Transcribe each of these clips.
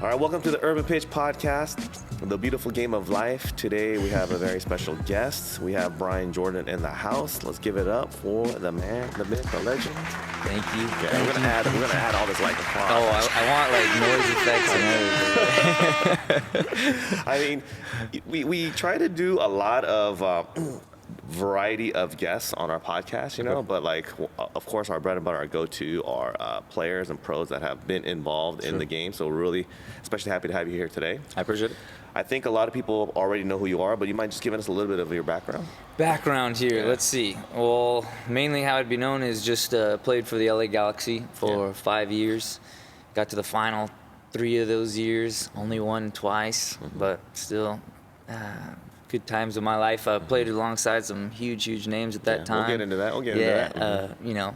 All right, welcome to the Urban Pitch Podcast, the beautiful game of life. Today we have a very special guest. We have Bryan Jordan in the house. Let's give it up for the man, the myth, the legend. Thank you. Yeah, we're gonna add all this like applause. Oh, I want like noise effects and everything. I mean, we try to do a lot of variety of guests on our podcast, you know, but like, of course, our bread and butter, our go-to are players and pros that have been involved in the game. So we're really especially happy to have you here today. I appreciate it. I think a lot of people already know who you are, but you might just give us a little bit of your background. Background here, let's see. Well, mainly how I'd be known is just played for the LA Galaxy for 5 years. Got to the final 3 of those years, only won twice, but still good times of my life. I played alongside some huge names at that time. We'll get into that. You know,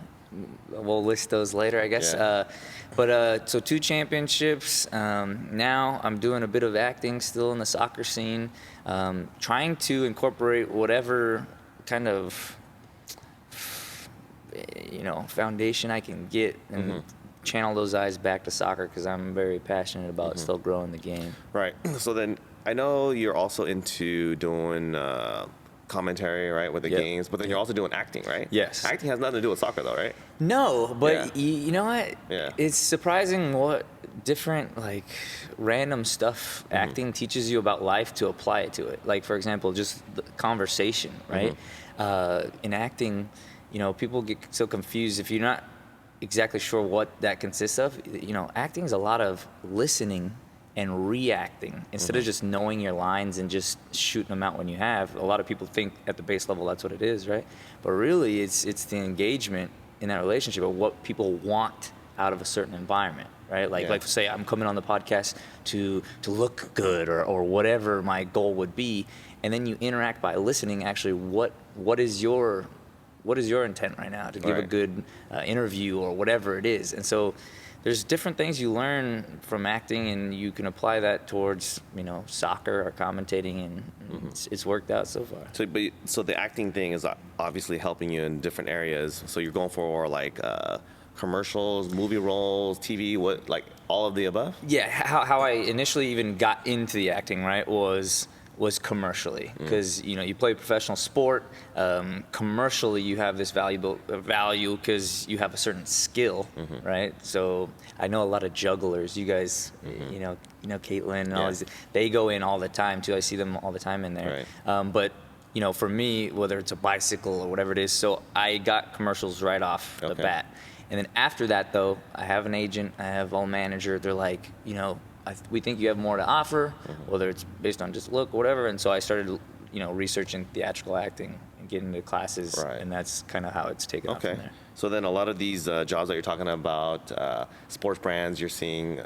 we'll list those later, I guess. So 2 championships. Now I'm doing a bit of acting still in the soccer scene, trying to incorporate whatever kind of, foundation I can get and channel those eyes back to soccer because I'm very passionate about still growing the game. Right. So then I know you're also into doing commentary, right, with the games, but then you're also doing acting, right? Yes. Acting has nothing to do with soccer, though, right? No, but you know what? Yeah. It's surprising what different, like, random stuff acting teaches you about life to apply it to it. Like, for example, just the conversation, right? In acting, people get so confused if you're not exactly sure what that consists of. Acting is a lot of listening and reacting instead of just knowing your lines and just shooting them out when you have. A lot of people think at the base level that's what it is, right? But really it's the engagement in that relationship of what people want out of a certain environment, right? Like say I'm coming on the podcast to look good or whatever my goal would be, and then you interact by listening actually what is your intent right now to give a good interview or whatever it is. And so there's different things you learn from acting, and you can apply that towards, soccer or commentating, and it's worked out so far. So the acting thing is obviously helping you in different areas. So you're going for like commercials, movie roles, TV, all of the above? Yeah, how I initially even got into the acting, right, was commercially, because you play professional sport. Commercially, you have this value because you have a certain skill, right? So I know a lot of jugglers. You guys, Caitlin and all these, they go in all the time too. I see them all the time in there. Right. But for me, whether it's a bicycle or whatever it is, so I got commercials right off the bat. And then after that, though, I have an agent, I have a manager. They're like, we think you have more to offer, whether it's based on just look or whatever. And so I started, researching theatrical acting and getting into classes, and that's kind of how it's taken off from there. So then a lot of these jobs that you're talking about, sports brands, you're seeing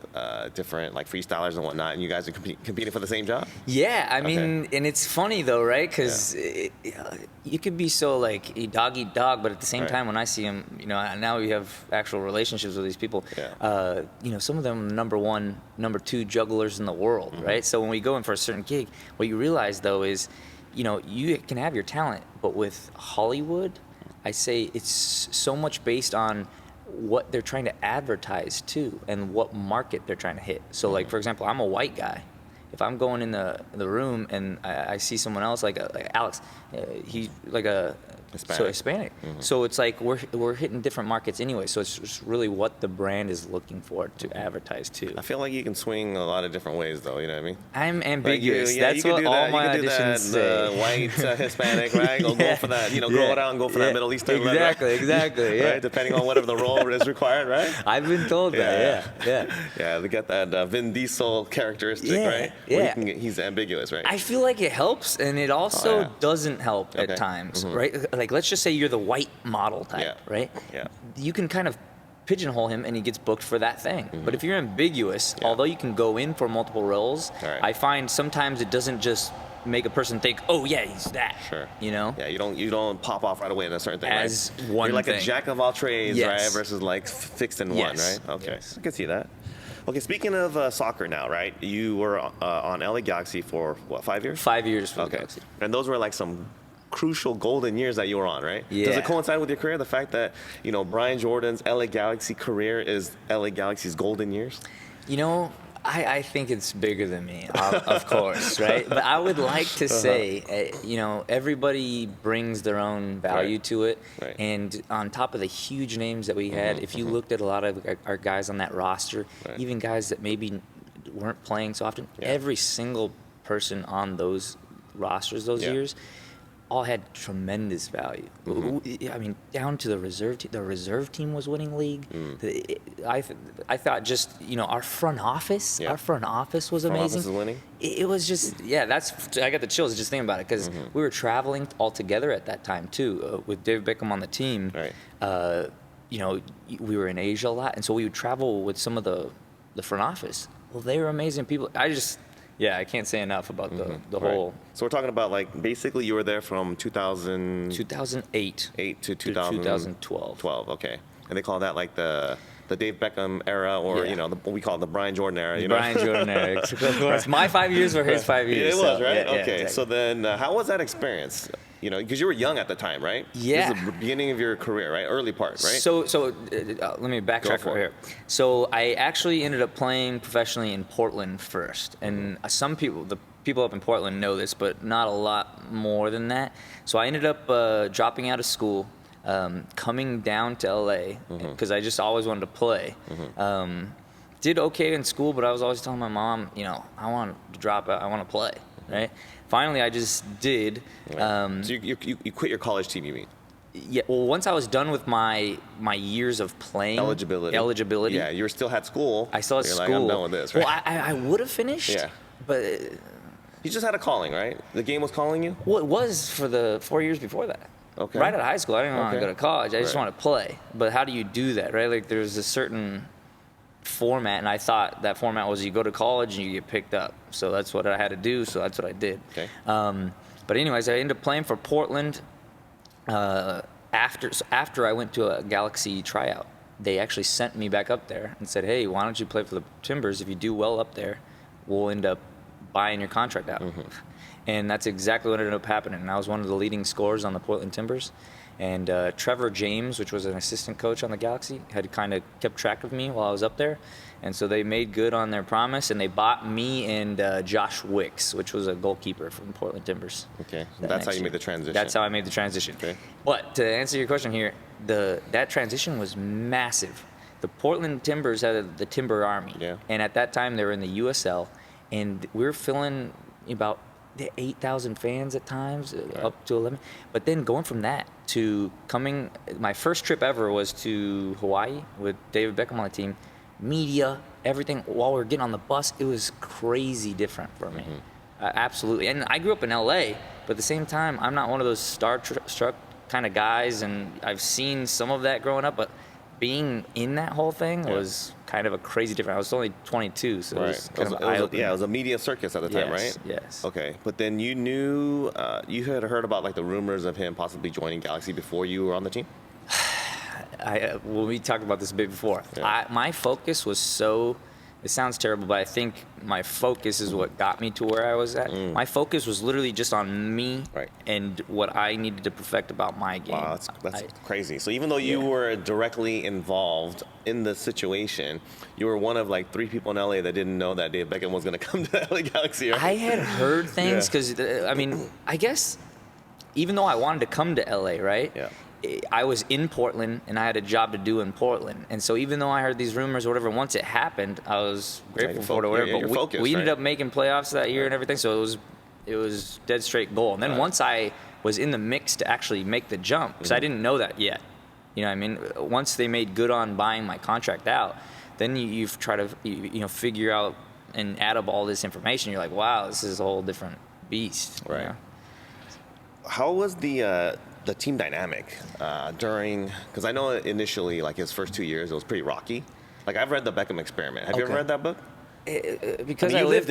different like freestylers and whatnot, and you guys are competing for the same job? Yeah, I mean, and it's funny though, right? Because you could be so like a dog eat dog, but at the same time, when I see them, now we have actual relationships with these people. Some of them number 1, number 2 jugglers in the world, right? So when we go in for a certain gig, what you realize though is, you can have your talent, but with Hollywood, I say it's so much based on what they're trying to advertise to and what market they're trying to hit. So like, for example, I'm a white guy. If I'm going in the room and I see someone else like Alex, he's like a Hispanic. So it's like we're hitting different markets anyway. So it's just really what the brand is looking for to advertise to. I feel like you can swing a lot of different ways, though. You know what I mean? I'm ambiguous. That's what all my auditions say. The white, Hispanic, right? Go for that. Grow it out and go for that Middle Eastern. Exactly. Yeah. Right? Depending on whatever the role is required, right? I've been told that. Yeah. They get that Vin Diesel characteristic, right? Yeah. He's ambiguous, right? I feel like it helps, and it also doesn't help at times, right? Like, let's just say you're the white model type, right? Yeah. You can kind of pigeonhole him, and he gets booked for that thing. But if you're ambiguous, although you can go in for multiple roles, I find sometimes it doesn't just make a person think, oh yeah, he's that. Sure. Yeah, you don't pop off right away in a certain thing. As one You're like thing. a jack of all trades, right? Versus like fixed in one, right? Okay, I can see that. Okay, speaking of soccer now, right? You were on LA Galaxy for what, 5 years? 5 years for the Galaxy. And those were like some crucial golden years that you were on, right? Yeah. Does it coincide with your career, the fact that, Bryan Jordan's LA Galaxy career is LA Galaxy's golden years? I think it's bigger than me, of course, right? But I would like to say, everybody brings their own value to it. Right. And on top of the huge names that we had, if you looked at a lot of our guys on that roster, even guys that maybe weren't playing so often, every single person on those rosters those years all had tremendous value. I mean, down to the reserve team. The reserve team was winning league. I thought just our front office. Our front office was amazing. Front office is winning. It was just I got the chills just thinking about it because we were traveling all together at that time too with David Beckham on the team. Right. We were in Asia a lot, and so we would travel with some of the front office. Well, they were amazing people. I can't say enough about the whole. So we're talking about like basically you were there from 2008 to 2012. 12, okay. And they call that like the Dave Beckham era, or what we call it the Bryan Jordan era. Bryan Jordan era. Of course, my 5 years were his 5 years. It was, right? Yeah, okay. exactly. So then, how was that experience? Because you were young at the time, right? Yeah. This is the beginning of your career, right? Early part, right? So let me backtrack over here. So I actually ended up playing professionally in Portland first, and the people up in Portland know this, but not a lot more than that. So I ended up dropping out of school, coming down to LA because I just always wanted to play. Did okay in school, but I was always telling my mom, I want to drop out, I want to play, right? Finally, I just did. Right. So you quit your college team, you mean? Yeah. Well, once I was done with my years of playing eligibility. Yeah, you still had school. I still had school. Like, I'm done with this, right? Well, I would have finished. Yeah. But you just had a calling, right? The game was calling you. Well, it was for the 4 years before that. Okay. Right out of high school, I didn't want to go to college. I just want to play. But how do you do that, right? Like there's a certain format, and I thought that format was you go to college and you get picked up. So that's what I had to do. So that's what I did. Okay. But anyways, I ended up playing for Portland. After I went to a Galaxy tryout, they actually sent me back up there and said, "Hey, why don't you play for the Timbers? If you do well up there, we'll end up buying your contract out." And that's exactly what ended up happening. And I was one of the leading scorers on the Portland Timbers. And Trevor James, which was an assistant coach on the Galaxy, had kind of kept track of me while I was up there. And so they made good on their promise, and they bought me and Josh Wicks, which was a goalkeeper from Portland Timbers. Okay, that's how you made the transition. That's how I made the transition. Okay. But to answer your question here, that transition was massive. The Portland Timbers had the Timber Army. Yeah. And at that time, they were in the USL, and we were filling about 8,000 fans at times, up to 11. But then going from that to my first trip ever was to Hawaii with David Beckham on the team. Media, everything, while we were getting on the bus, it was crazy different for me. Absolutely. And I grew up in LA, but at the same time, I'm not one of those starstruck kind of guys, and I've seen some of that growing up, but being in that whole thing was kind of a crazy difference. I was only 22, so it was kind of eye-opening. It was a media circus at the time, right? Yes. Okay, but then you knew, you had heard about like the rumors of him possibly joining Galaxy before you were on the team? We talked about this a bit before. My focus was it sounds terrible, but I think my focus is what got me to where I was at. My focus was literally just on me and what I needed to perfect about my game. Wow, that's crazy. So even though you were directly involved in the situation, you were one of like 3 people in LA that didn't know that David Beckham was going to come to LA Galaxy. Right? I had heard things because, I guess even though I wanted to come to LA, right? Yeah. I was in Portland, and I had a job to do in Portland. And so even though I heard these rumors or whatever, once it happened, I was grateful for it or whatever. But we ended up making playoffs that year and everything, so it was dead straight goal. And then once I was in the mix to actually make the jump, because I didn't know that yet. You know what I mean? Once they made good on buying my contract out, then you try to figure out and add up all this information. You're like, wow, this is a whole different beast. Right. You know? How was the team dynamic during, because I know initially, like his first 2 years, it was pretty rocky. Like I've read the Beckham Experiment. Have you ever read that book? Because I lived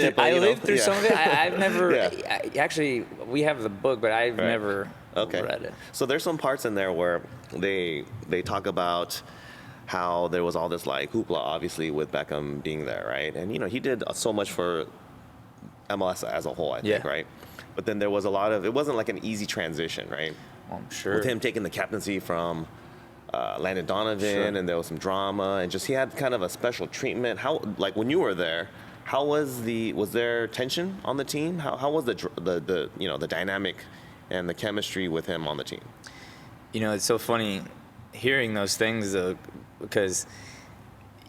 through some of it. I've never actually. We have the book, but I've never read it. So there's some parts in there where they talk about how there was all this like hoopla, obviously with Beckham being there, right? And he did so much for MLS as a whole, I think, right? But then there was a lot of, it wasn't like an easy transition, right? I'm sure. With him taking the captaincy from Landon Donovan, and there was some drama, and just he had kind of a special treatment. How, like when you were there, How was there tension on the team? How was the dynamic and the chemistry with him on the team? It's so funny hearing those things because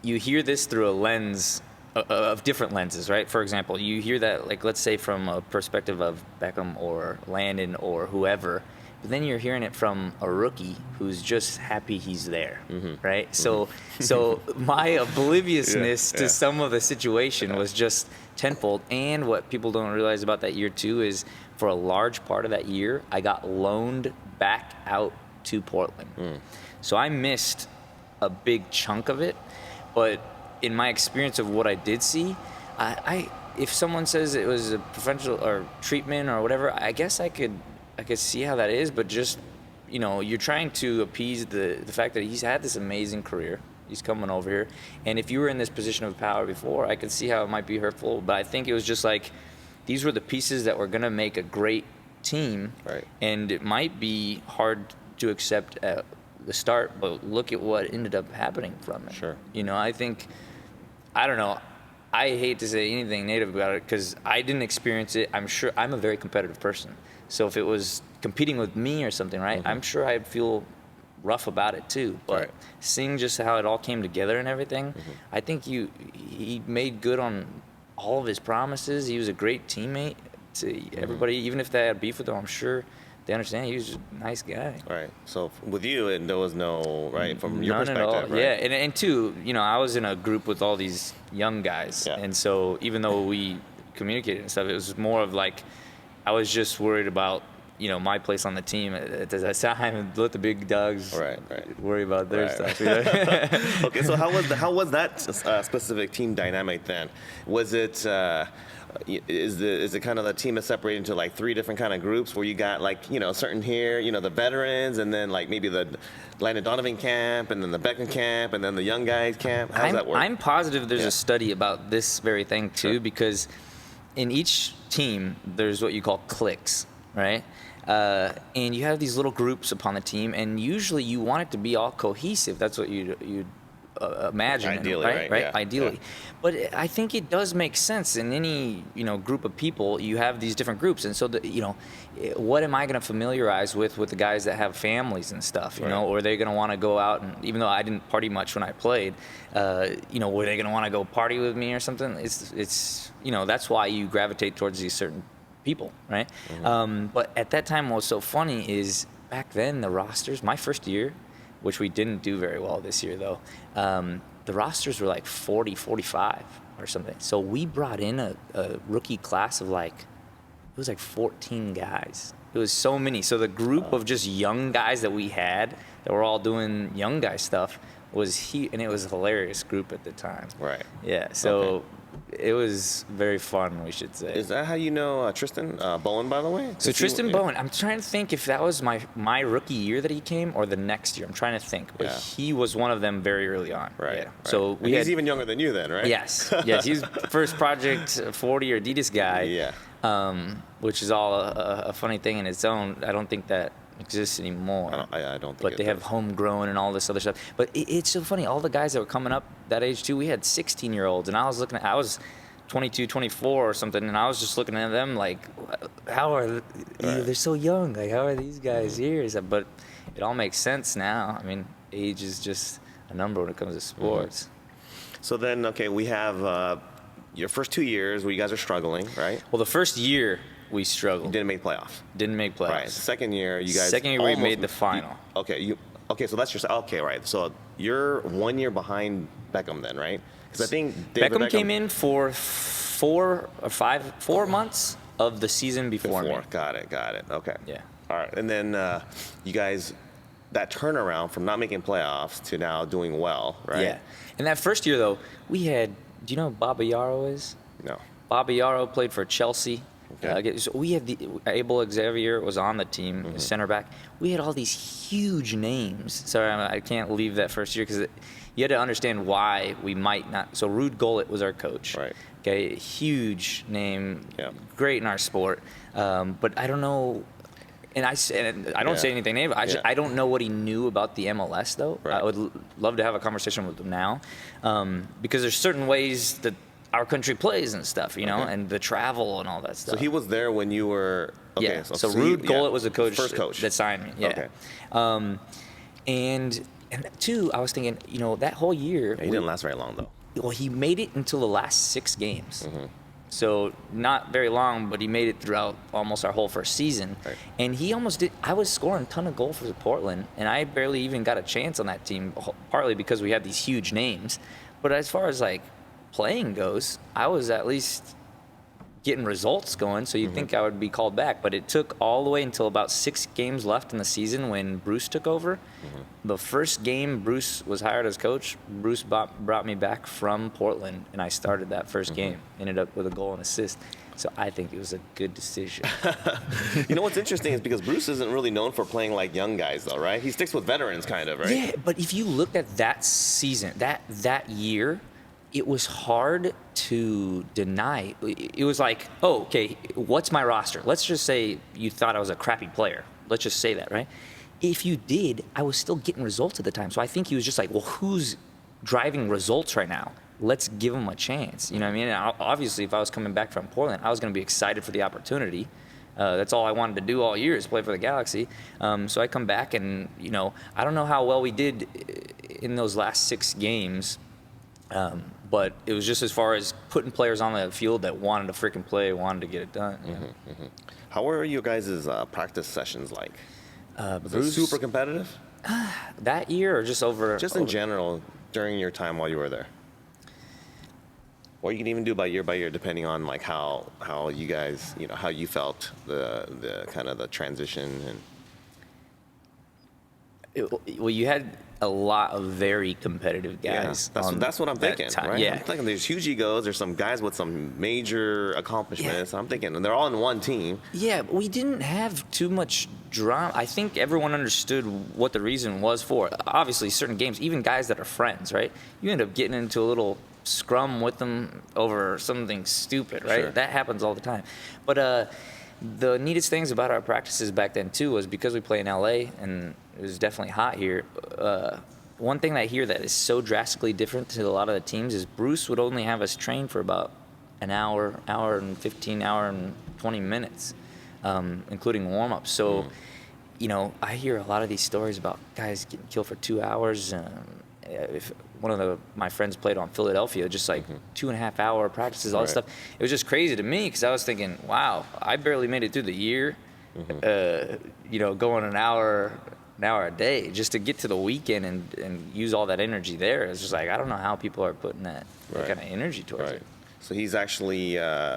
you hear this through a lens of different lenses, right? For example, you hear that, like, let's say from a perspective of Beckham or Landon or whoever, but then you're hearing it from a rookie who's just happy he's there, right? Mm-hmm. So my obliviousness to some of the situation was just tenfold. And what people don't realize about that year too is for a large part of that year, I got loaned back out to Portland. So I missed a big chunk of it, but in my experience of what I did see, if someone says it was a preferential or treatment or whatever, I guess I could see how that is, but just, you're trying to appease the fact that he's had this amazing career. He's coming over here. And if you were in this position of power before, I could see how it might be hurtful, but I think it was just like, these were the pieces that were going to make a great team. Right. And it might be hard to accept at the start, but look at what ended up happening from it. Sure. I don't know. I hate to say anything negative about it because I didn't experience it. I'm sure I'm a very competitive person. So if it was competing with me or something, right, I'm sure I'd feel rough about it too. But seeing just how it all came together and everything, I think he made good on all of his promises. He was a great teammate to everybody. Even if they had beef with him, I'm sure they understand he was just a nice guy. Right. So with you, and there was no, right, from your perspective, at all. right? Yeah, and two, I was in a group with all these young guys. Yeah. And so even though we communicated and stuff, it was more of like, I was just worried about, my place on the team at that time, and let the big dogs worry about their stuff. Okay, so how was that specific team dynamic then? Was it is it kind of the team is separated into like three different kind of groups where you got like certain here, the veterans, and then like maybe the Landon Donovan camp, and then the Beckham camp, and then the young guys camp? How does that work? I'm positive there's a study about this very thing too, because in each team there's what you call cliques, right? And you have these little groups upon the team, and usually you want it to be all cohesive. That's what you'd imagine, ideally, right? Yeah. Ideally. Yeah. But I think it does make sense in any group of people. You have these different groups, and so what am I going to familiarize with the guys that have families and stuff? Or are they going to want to go out, and even though I didn't party much when I played, were they going to want to go party with me or something? It's that's why you gravitate towards these certain people, right? But at that time, what was so funny is back then the rosters, my first year, which we didn't do very well this year though, the rosters were like 40, 45 or something. So we brought in a rookie class of it was like 14 guys. It was so many. So the group of just young guys that we had that were all doing young guy stuff was and it was a hilarious group at the time. Right. Yeah. So it was very fun, we should say. Is that how you know Tristan Bowen, by the way? So Tristan Bowen, I'm trying to think if that was my rookie year that he came or the next year. I'm trying to think. But he was one of them very early on. Right. Yeah. So he's even younger than you then, right? Yes. Yes. He's first Project 40 or Adidas guy. Yeah. Which is all a funny thing in its own. I don't think that exists anymore. I don't think but they have homegrown and all this other stuff. But it's so funny. All the guys that were coming up that age too, we had 16-year-olds, and I was 22, 24 or something, and I was just looking at them like, how are they're so young? Like, how are these guys here? But it all makes sense now. I mean, age is just a number when it comes to sports. So then, okay, we have your first 2 years where you guys are struggling, right? Well, the first year we struggled. You didn't make playoffs. Didn't make playoffs. Right. Second year, you guys. Second year we made the final. Okay, so that's right. So you're 1 year behind Beckham then, right? Because I think David Beckham came in for 4 months of the season before me. Got it. Okay. Yeah. All right, and then you guys, that turnaround from not making playoffs to now doing well, right? Yeah. And that first year though, we had. Do you know who Baba Yarrow is? No. Baba Yarrow played for Chelsea. Okay. So we had Abel Xavier was on the team, center back. We had all these huge names. Sorry, I can't leave that first year because you had to understand why we might not. So Ruud Gullit was our coach. Right. Okay, huge name, great in our sport. But I don't know. And I don't say anything negative. I don't know what he knew about the MLS though. Right. I would love to have a conversation with him now, because there's certain ways that our country plays and stuff, you know, and the travel and all that stuff. So he was there when you were. Okay, yeah. So Ruud Gullit was the coach, first coach that signed me. Yeah. Okay. And two, I was thinking, you know, that whole year. Yeah, he didn't last very long though. Well, he made it until the last 6 games. So not very long, but he made it throughout almost our whole first season. Right. And he almost did. I was scoring a ton of goals for Portland, and I barely even got a chance on that team, partly because we had these huge names. But as far as like playing goes, I was at least getting results going, so you'd think I would be called back. But it took all the way until about 6 games left in the season when Bruce took over. The first game Bruce was hired as coach, Bruce brought me back from Portland, and I started that first game. Ended up with a goal and assist. So I think it was a good decision. You know what's interesting is because Bruce isn't really known for playing like young guys, though, right? He sticks with veterans, kind of, right? Yeah, but if you looked at that season, that year, it was hard to deny. It was like, oh, okay, what's my roster? Let's just say you thought I was a crappy player. Let's just say that, right? If you did, I was still getting results at the time. So I think he was just like, well, who's driving results right now? Let's give him a chance. You know what I mean? And obviously, if I was coming back from Portland, I was going to be excited for the opportunity. That's all I wanted to do all year is play for the Galaxy. So I come back and, you know, I don't know how well we did in those last 6 games. But it was just as far as putting players on the field that wanted to freaking play, wanted to get it done. You know? How were you guys' practice sessions like? Was it super competitive? That year or just over? Just in general, during your time while you were there. Or you can even do by year, depending on like how you guys, you know, how you felt the kind of the transition and. Well, you had a lot of very competitive guys. Yeah, that's what I'm thinking, right? Yeah. I'm thinking there's huge egos. There's some guys with some major accomplishments. Yeah. I'm thinking, and they're all in one team. Yeah, but we didn't have too much drama. I think everyone understood what the reason was for. Obviously, certain games, even guys that are friends, right? You end up getting into a little scrum with them over something stupid, right? Sure. That happens all the time. But the neatest things about our practices back then, too, was because we play in LA and it was definitely hot here. One thing that I hear that is so drastically different to a lot of the teams is Bruce would only have us train for about an hour and 15, hour and 20 minutes, including warm-ups. So, you know, I hear a lot of these stories about guys getting killed for 2 hours. If one of my friends played on Philadelphia, just like 2.5 hour practices, all this stuff. It was just crazy to me because I was thinking, wow, I barely made it through the year, you know, going an hour a day just to get to the weekend and use all that energy there. It's just like, I don't know how people are putting that kind of energy towards it. So he's actually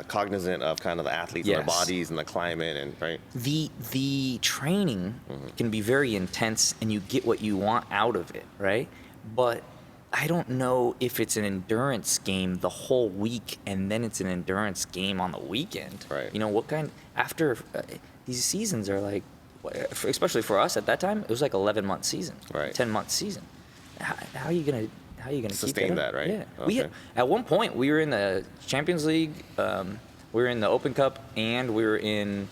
cognizant of kind of the athletes and their bodies and the climate and right. The training can be very intense and you get what you want out of it, right? But I don't know if it's an endurance game the whole week and then it's an endurance game on the weekend. Right. You know, what kind after these seasons are like, especially for us at that time, it was like 11-month season, right? 10-month season. How are you gonna sustain keep that, right? Yeah. Okay. At one point we were in the Champions League, we were in the Open Cup, and we were in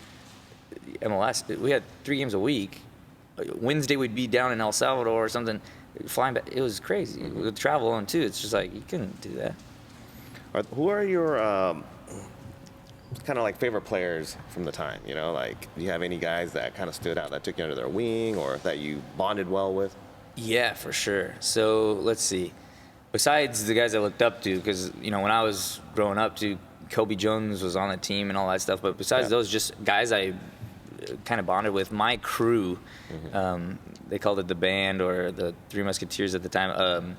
MLS. We had 3 games a week. Wednesday we'd be down in El Salvador or something, flying back. It was crazy. With travel on too, it's just like you couldn't do that. Who are your kind of like favorite players from the time? You know, like do you have any guys that kind of stood out that took you under their wing or that you bonded well with? Yeah, for sure. So let's see. Besides the guys I looked up to, because you know when I was growing up, too, Kobe Jones was on the team and all that stuff. But besides those, just guys I kind of bonded with. My crew, they called it the band or the Three Musketeers at the time.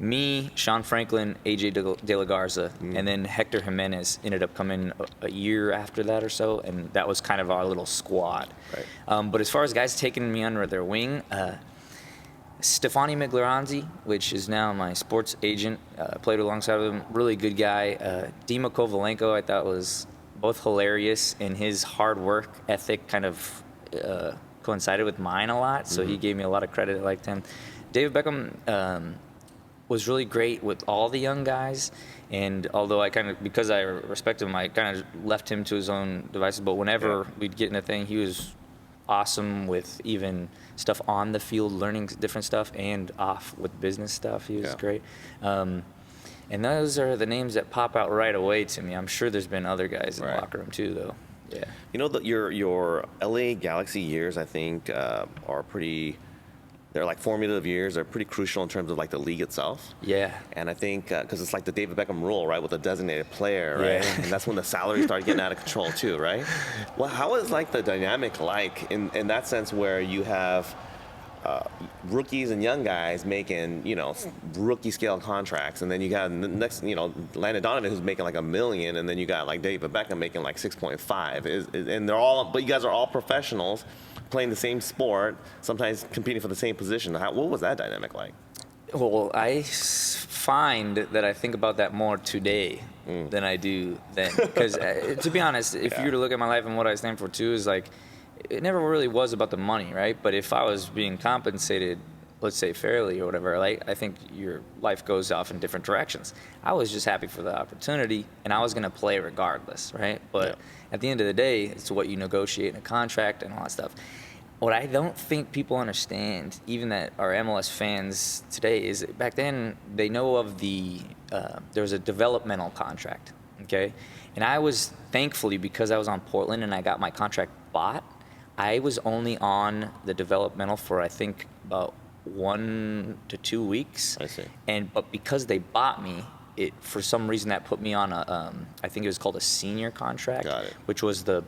Me, Sean Franklin, AJ De La Garza, and then Hector Jimenez ended up coming a year after that or so, and that was kind of our little squad. Right. But as far as guys taking me under their wing, Stefani Miglaranzi, which is now my sports agent, played alongside him, really good guy. Dima Kovalenko, I thought was both hilarious, and his hard work ethic kind of coincided with mine a lot, so he gave me a lot of credit. I liked him. David Beckham was really great with all the young guys, and although I kind of, because I respect him, I kind of left him to his own devices, but whenever we'd get in a thing, he was awesome with even stuff on the field, learning different stuff, and off with business stuff. He was great. And those are the names that pop out right away to me. I'm sure there's been other guys in the Right. locker room too, though. Yeah. You know, your LA Galaxy years, I think, are pretty. They're like formative years. They're pretty crucial in terms of like the league itself. Yeah. And I think because it's like the David Beckham rule, right, with a designated player, right? Yeah. And that's when the salaries started getting out of control too, right? Well, how is like the dynamic like in that sense where you have rookies and young guys making, you know, rookie scale contracts, and then you got the next, you know, Landon Donovan who's making like $1 million, and then you got like David Beckham making like 6.5, and they're all, but you guys are all professionals playing the same sport, sometimes competing for the same position. What was that dynamic like? Well, find that I think about that more today than I do then. Because to be honest, if you were to look at my life and what I stand for too, is like, it never really was about the money, right? But if I was being compensated, let's say fairly or whatever, like, I think your life goes off in different directions. I was just happy for the opportunity, and I was going to play regardless, right? But at the end of the day, it's what you negotiate in a contract and all that stuff. What I don't think people understand, even that are MLS fans today, is back then they know of there was a developmental contract, okay? And I was, thankfully, because I was on Portland and I got my contract bought, I was only on the developmental for, I think, about 1 to 2 weeks. I see. But because they bought me, for some reason that put me on I think it was called a senior contract, Got it. which was the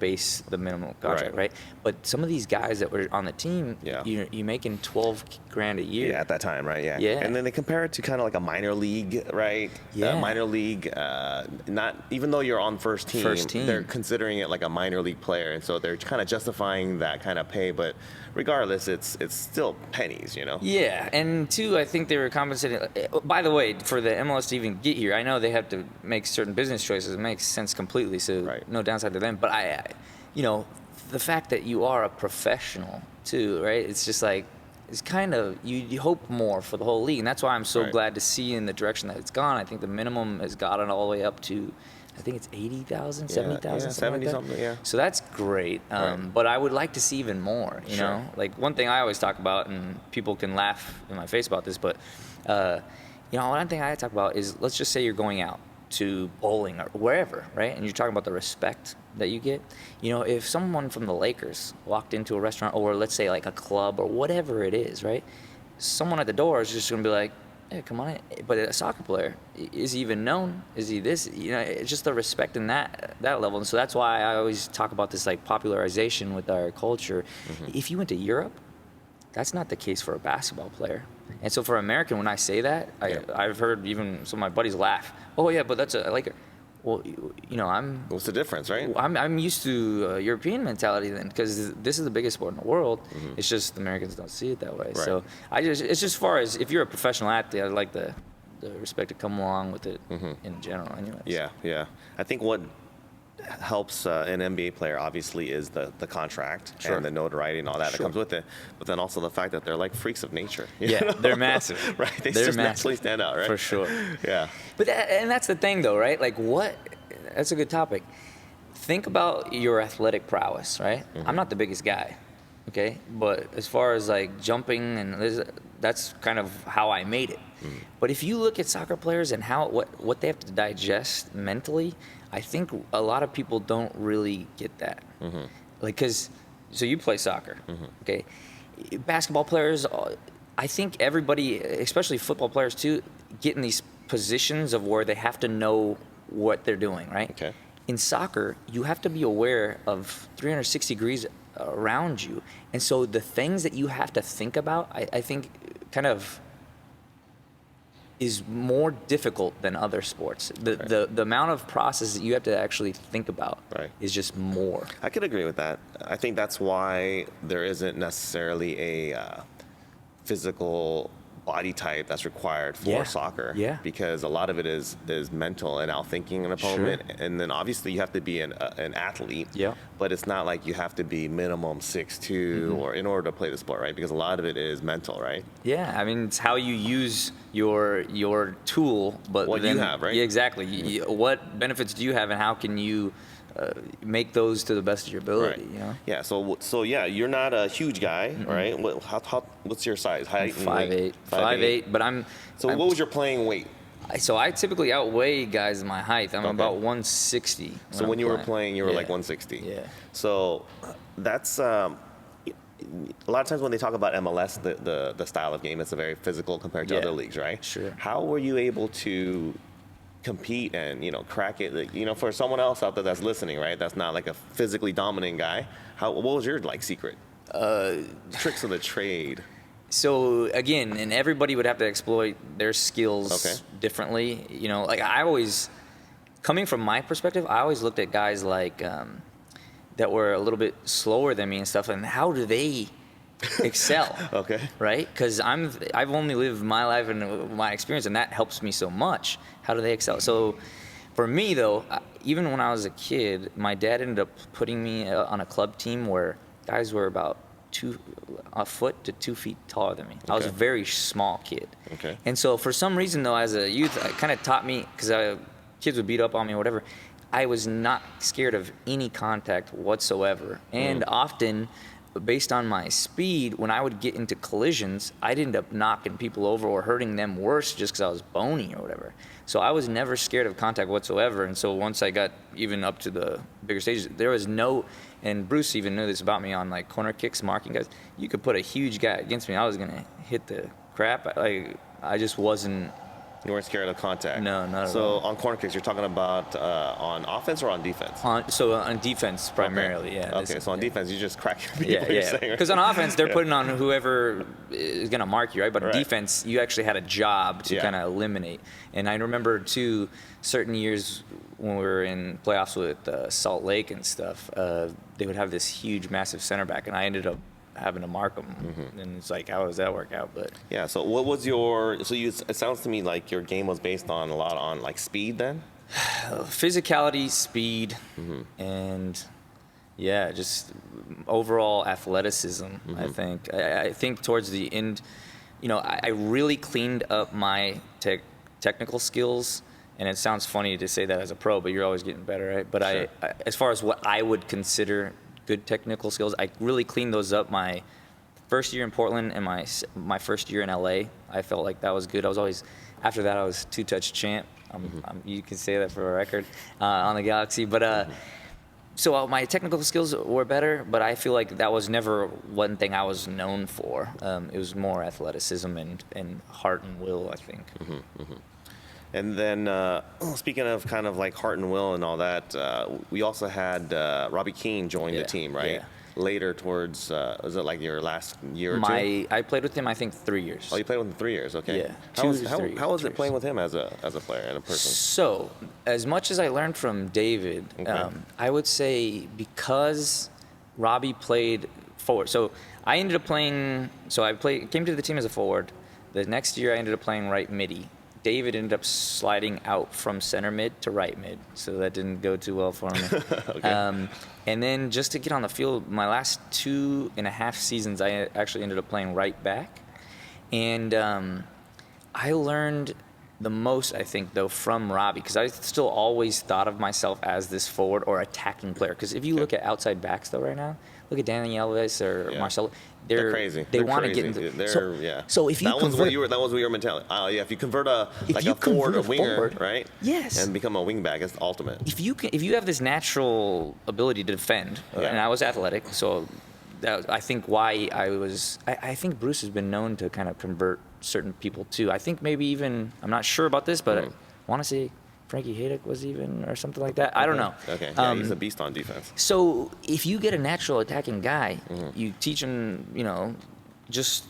minimum contract, right? But some of these guys that were on the team, you're making $12,000 a year. Yeah, at that time, right? Yeah. Yeah. And then they compare it to kind of like a minor league, right? Yeah. Minor league, not even though you're on first team, they're considering it like a minor league player, and so they're kind of justifying that kind of pay. But regardless, it's still pennies, you know? Yeah, and two, I think they were compensating. By the way, for the MLS to even get here, I know they have to make certain business choices. It makes sense completely, so no downside to them. But you know, the fact that you are a professional too, right? It's just like, it's kind of, you hope more for the whole league, and that's why I'm so glad to see in the direction that it's gone. I think the minimum has gotten all the way up to, I think it's 80,000, 70,000, 70 something. Something, yeah. So that's great. But I would like to see even more, you know? Like, one thing I always talk about, and people can laugh in my face about this, but, you know, one thing I talk about is, let's just say you're going out to bowling or wherever, right? And you're talking about the respect that you get. You know, if someone from the Lakers walked into a restaurant, or let's say like a club or whatever it is, right? Someone at the door is just going to be like, hey, come on in. But a soccer player, is he even known? Is he this? You know, it's just the respect in that level. And so that's why I always talk about this like popularization with our culture. If you went to Europe, that's not the case for a basketball player. And so for American, when I say that, I've heard even some of my buddies laugh. Oh yeah, but that's a Laker. Well, you know, What's the difference, right? I'm used to European mentality then, because this is the biggest sport in the world. It's just Americans don't see it that way. Right. So it's just far as, if you're a professional athlete, I'd like the respect to come along with it in general. Anyways. Yeah. I think what helps an NBA player obviously is the contract and the notoriety and all that comes with it, but then also the fact that they're like freaks of nature. You know? They're massive. Right, they're just naturally stand out, right? For sure. Yeah. But that's the thing, though, right? Like, that's a good topic. Think about your athletic prowess, right? I'm not the biggest guy, okay? But as far as like jumping, and that's kind of how I made it. But if you look at soccer players and what they have to digest mentally, I think a lot of people don't really get that. Like, so you play soccer, okay? Basketball players, I think everybody, especially football players too, get in these positions of where they have to know what they're doing, right? Okay. In soccer, you have to be aware of 360 degrees around you. And so the things that you have to think about, I think kind of is more difficult than other sports. The amount of process that you have to actually think about is just more. I could agree with that. I think that's why there isn't necessarily a physical body type that's required for soccer. Yeah. Because a lot of it is mental and outthinking an opponent. And then obviously you have to be an athlete. Yeah. But it's not like you have to be minimum 6'2" or in order to play the sport, right? Because a lot of it is mental, right? Yeah, I mean, it's how you use your tool, but what you have, right? Yeah, exactly. What benefits do you have, and how can you make those to the best of your ability? Right. You know? Yeah. So yeah, you're not a huge guy, right? What's your size? Height? 5'8", but I'm. So what was your playing weight? So I typically outweigh guys my height. I'm about 160. So when you were playing, you were like 160. Yeah. So that's a lot of times when they talk about MLS, the style of game, it's a very physical compared to other leagues, right? Sure. How were you able to compete and crack it? Like, for someone else out there that's listening, right? That's not like a physically dominant guy. What was your secret? Tricks of the trade. So again, and everybody would have to exploit their skills differently. Like I always, coming from my perspective, I always looked at guys like that were a little bit slower than me and stuff, and how do they excel? Right? Because I've only lived my life and my experience, and that helps me so much. How do they excel? So for me though, even when I was a kid, my dad ended up putting me on a club team where guys were about a foot to 2 feet taller than me. I was a very small kid. And so for some reason though, as a youth, it kind of taught me, because kids would beat up on me or whatever, I was not scared of any contact whatsoever. And often, based on my speed, when I would get into collisions, I'd end up knocking people over or hurting them worse just because I was bony or whatever. So I was never scared of contact whatsoever. And so once I got even up to the bigger stages, there was no, and Bruce even knew this about me on like corner kicks, marking guys, you could put a huge guy against me, I was going to hit the crap. I just wasn't. You weren't scared of contact? No, not at So all. on corner kicks, you're talking about on offense or on defense? On defense primarily, yeah. Okay, so on defense, you just crack your people, Yeah. Because on offense, they're putting on whoever is going to mark you, right? But on defense, you actually had a job to kind of eliminate. And I remember, too, certain years when we were in playoffs with Salt Lake and stuff, they would have this huge, massive center back, and I ended up having to mark them, and it's like, how does that work out? But yeah, so what was it sounds to me like your game was based on a lot on like speed then? Physicality, speed, and just overall athleticism. I think. I think towards the end, I really cleaned up my technical skills. And it sounds funny to say that as a pro, but you're always getting better, right? But I, as far as what I would consider good technical skills, I really cleaned those up my first year in Portland and my first year in LA. I felt like that was good. I was always, after that, I was two-touch champ. You can say that for a record on the Galaxy. But so my technical skills were better, but I feel like that was never one thing I was known for. It was more athleticism and heart and will, I think. And then, speaking of kind of like heart and will and all that, we also had Robbie Keane join the team, right? Later towards, was it like your last year or two? I played with him, I think, 3 years. Oh, you played with him 3 years, okay. Yeah. How was it playing with him as a player and a person? So, as much as I learned from David, I would say because Robbie played forward. So I ended up playing, came to the team as a forward. The next year I ended up playing right midi. David ended up sliding out from center mid to right mid, so that didn't go too well for me. And then just to get on the field, my last 2.5 seasons, I actually ended up playing right back. And I learned the most, I think, though, from Robbie, because I still always thought of myself as this forward or attacking player. Because if you look at outside backs, though, right now, look at Danny Alves or Marcelo. They're crazy. They want to get into. So if you that was what your mentality. If you convert a forward or winger, right? Yes. And become a wingback, it's the ultimate. If you have this natural ability to defend, and I was athletic, so that I think why I think Bruce has been known to kind of convert certain people too. I think maybe even, I'm not sure about this, but I want to say Frankie Haydick was even, or something like that. I don't know. Okay. Yeah, he's a beast on defense. So if you get a natural attacking guy, you teach him, just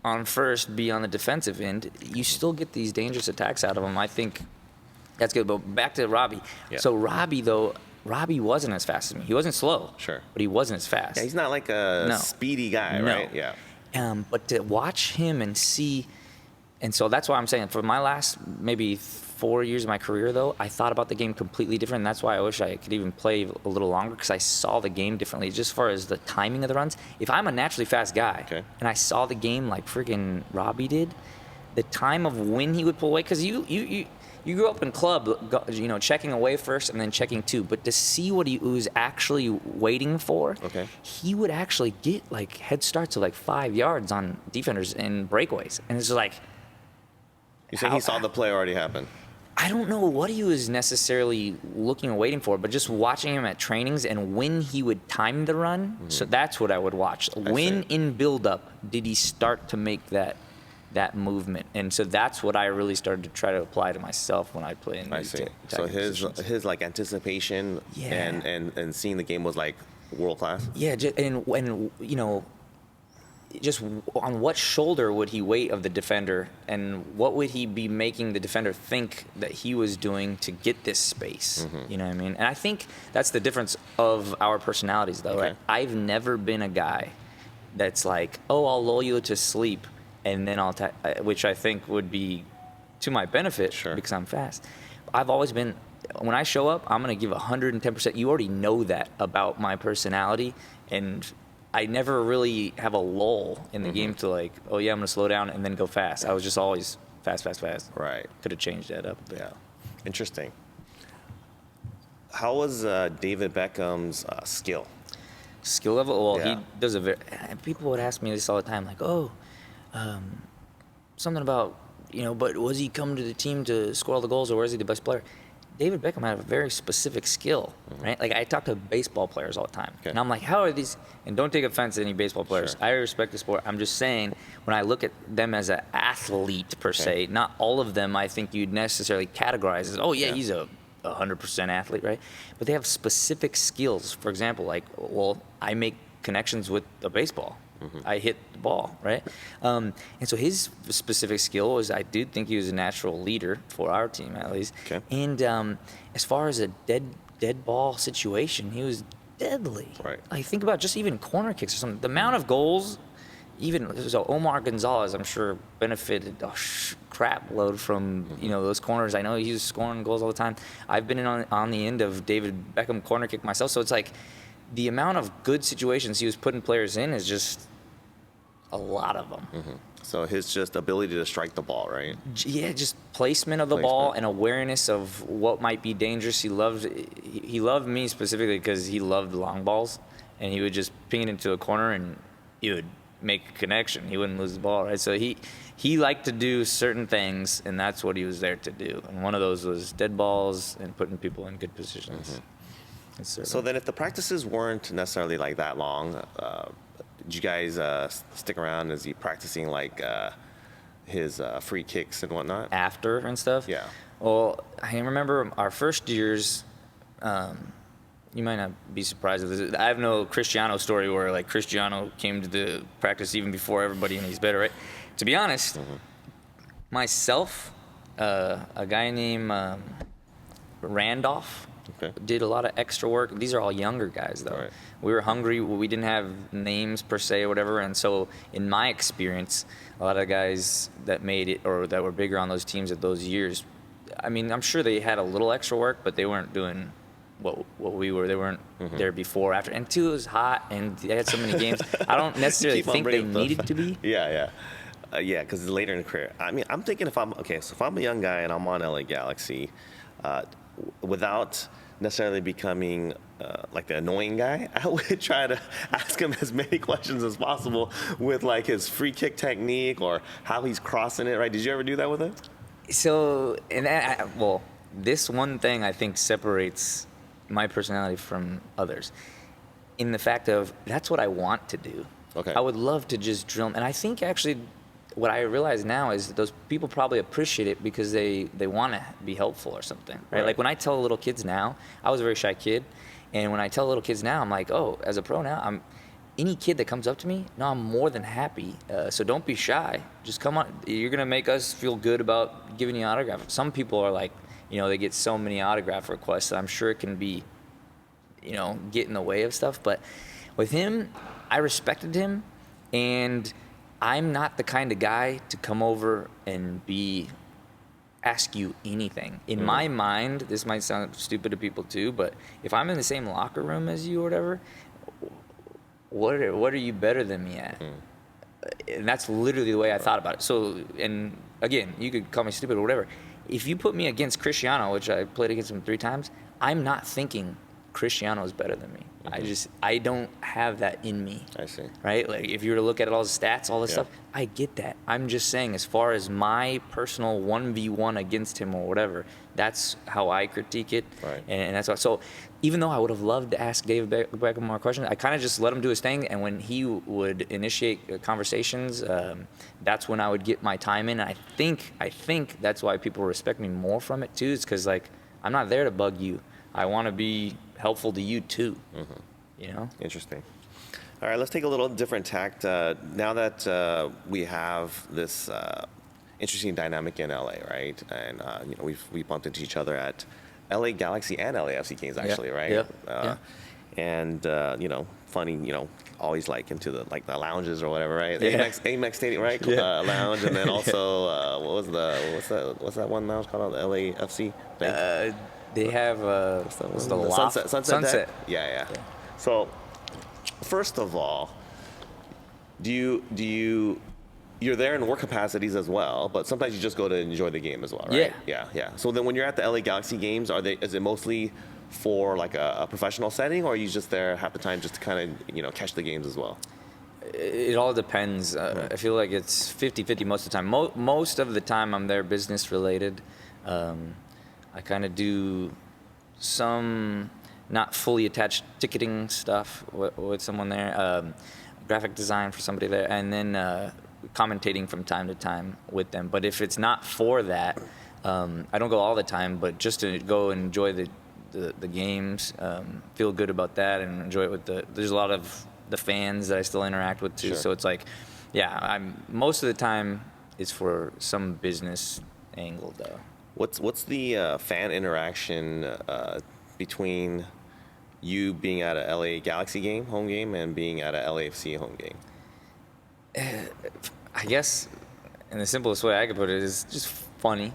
on first, be on the defensive end, you still get these dangerous attacks out of him. I think that's good. But back to Robbie. Yeah. So Robbie wasn't as fast as me. He wasn't slow. Sure. But he wasn't as fast. Yeah, he's not like a speedy guy, right? Yeah. But to watch him and see, and so that's why I'm saying for my last maybe 4 years of my career, though, I thought about the game completely different. And that's why I wish I could even play a little longer, because I saw the game differently. Just as far as the timing of the runs, if I'm a naturally fast guy and I saw the game like freaking Robbie did, the time of when he would pull away, because you grew up in club, checking away first and then checking two. But to see what he was actually waiting for, he would actually get like head starts of like 5 yards on defenders and breakaways. And it's like, You say he saw the play already happen? I don't know what he was necessarily looking or waiting for, but just watching him at trainings and when he would time the run, so that's what I would watch. When in build-up did he start to make that movement? And so that's what I really started to try to apply to myself when I play in these So his like anticipation and seeing the game was like world class? Yeah, and you know, just on what shoulder would he wait of the defender, and what would he be making the defender think that he was doing to get this space? You know what I mean? And I think that's the difference of our personalities, though. Right? I've never been a guy that's like, oh, I'll lull you to sleep, and then which I think would be to my benefit because I'm fast. I've always been, when I show up, I'm going to give 110%. You already know that about my personality, and I never really have a lull in the game to like, oh yeah, I'm gonna slow down and then go fast. I was just always fast. Right. Could have changed that up a bit. Yeah. Interesting. How was David Beckham's skill? Skill level? Well, he does people would ask me this all the time, like, oh, something about, you know, but was he coming to the team to score all the goals, or was he the best player? David Beckham had a very specific skill, right? Like, I talk to baseball players all the time, and I'm like, how are these? And don't take offense to any baseball players. I respect the sport. I'm just saying, when I look at them as an athlete per se, not all of them I think you'd necessarily categorize as, oh yeah, he's a 100% athlete, right? But they have specific skills. For example, like, well, I make connections with a baseball. I hit the ball, right? And so his specific skill was, I did think he was a natural leader for our team, at least. And as far as a dead ball situation, he was deadly. Right. Like, think about just even corner kicks or something. The amount of goals, even so Omar Gonzalez, I'm sure benefited a crap load from you know, those corners. I know he was scoring goals all the time. I've been on the end of David Beckham corner kick myself, so it's like the amount of good situations he was putting players in is just a lot of them. So his just ability to strike the ball, right? Yeah, just placement of the ball and awareness of what might be dangerous. He loved me specifically because he loved long balls, and he would just ping it into a corner and he would make a connection. He wouldn't lose the ball, right? So he liked to do certain things, and that's what he was there to do. And one of those was dead balls and putting people in good positions. So then, if the practices weren't necessarily like that long, did you guys stick around? Is he practicing like his free kicks and whatnot? After and stuff? Yeah. Well, I remember our first years, you might not be surprised with this. I have no Cristiano story where like Cristiano came to the practice even before everybody and he's better, right? To be honest, myself, a guy named Randolph, did a lot of extra work. These are all younger guys, though. Right. We were hungry. We didn't have names per se or whatever. And so, in my experience, a lot of guys that made it or that were bigger on those teams at those years, I mean, I'm sure they had a little extra work, but they weren't doing what we were. They weren't there before, after. And two, it was hot, and they had so many games. I don't necessarily think they needed to be. Yeah, because later in the career. I mean, I'm thinking if I'm a young guy and I'm on LA Galaxy, without necessarily becoming like the annoying guy, I would try to ask him as many questions as possible with like his free kick technique or how he's crossing it, right? Did you ever do that with him? So, and this one thing I think separates my personality from others in the fact of that's what I want to do. I would love to just drill, and I think actually what I realize now is that those people probably appreciate it because they want to be helpful or something, right? Like when I tell little kids now, I was a very shy kid, and when I tell little kids now, I'm like, oh, as a pro now, any kid that comes up to me, no, I'm more than happy. So don't be shy. Just come on. You're gonna make us feel good about giving you an autograph. Some people are like, you know, they get so many autograph requests that I'm sure it can be, you know, get in the way of stuff. But with him, I respected him, and I'm not the kind of guy to come over and ask you anything. In my mind, this might sound stupid to people too, but if I'm in the same locker room as you or whatever, what are you better than me at? And that's literally the way I thought about it. So, and again, you could call me stupid or whatever. If you put me against Cristiano, which I played against him 3 times, I'm not thinking Cristiano is better than me. I don't have that in me. I see. Right? Like if you were to look at all the stats, all this Yeah. stuff, I get that. I'm just saying, as far as my personal 1v1 against him or whatever, that's how I critique it. Right. And that's why. So even though I would have loved to ask David Beckham more questions, I kind of just let him do his thing. And when he would initiate conversations, that's when I would get my time in. And I think that's why people respect me more from it too. It's because like I'm not there to bug you. I want to be helpful to you too. You know. Interesting. All right, let's take a little different tact. Now that we have this interesting dynamic in LA, right? And you know, we bumped into each other at LA Galaxy and LAFC games, actually, right? Yeah. And you know, funny, you know, always like into the lounges or whatever, right? Yeah. Amex Stadium, right? Lounge, and then also what's that one lounge called? The LAFC thing? They have what's the loft? Sunset. Sunset. Yeah. So, first of all, you're there in work capacities as well, but sometimes you just go to enjoy the game as well, right? Yeah. So then when you're at the LA Galaxy games, is it mostly for like a professional setting, or are you just there half the time just to kind of, you know, catch the games as well? It all depends. I feel like it's 50-50 most of the time. Most of the time I'm there business related. I kind of do some not fully attached ticketing stuff with someone there, graphic design for somebody there, and then commentating from time to time with them. But if it's not for that, I don't go all the time, but just to go and enjoy the games, feel good about that, and enjoy it with there's a lot of the fans that I still interact with too. Sure. So it's like, yeah, most of the time it's for some business angle though. What's the fan interaction between you being at a LA Galaxy game, home game, and being at a LAFC home game? I guess in the simplest way I could put it is just funny.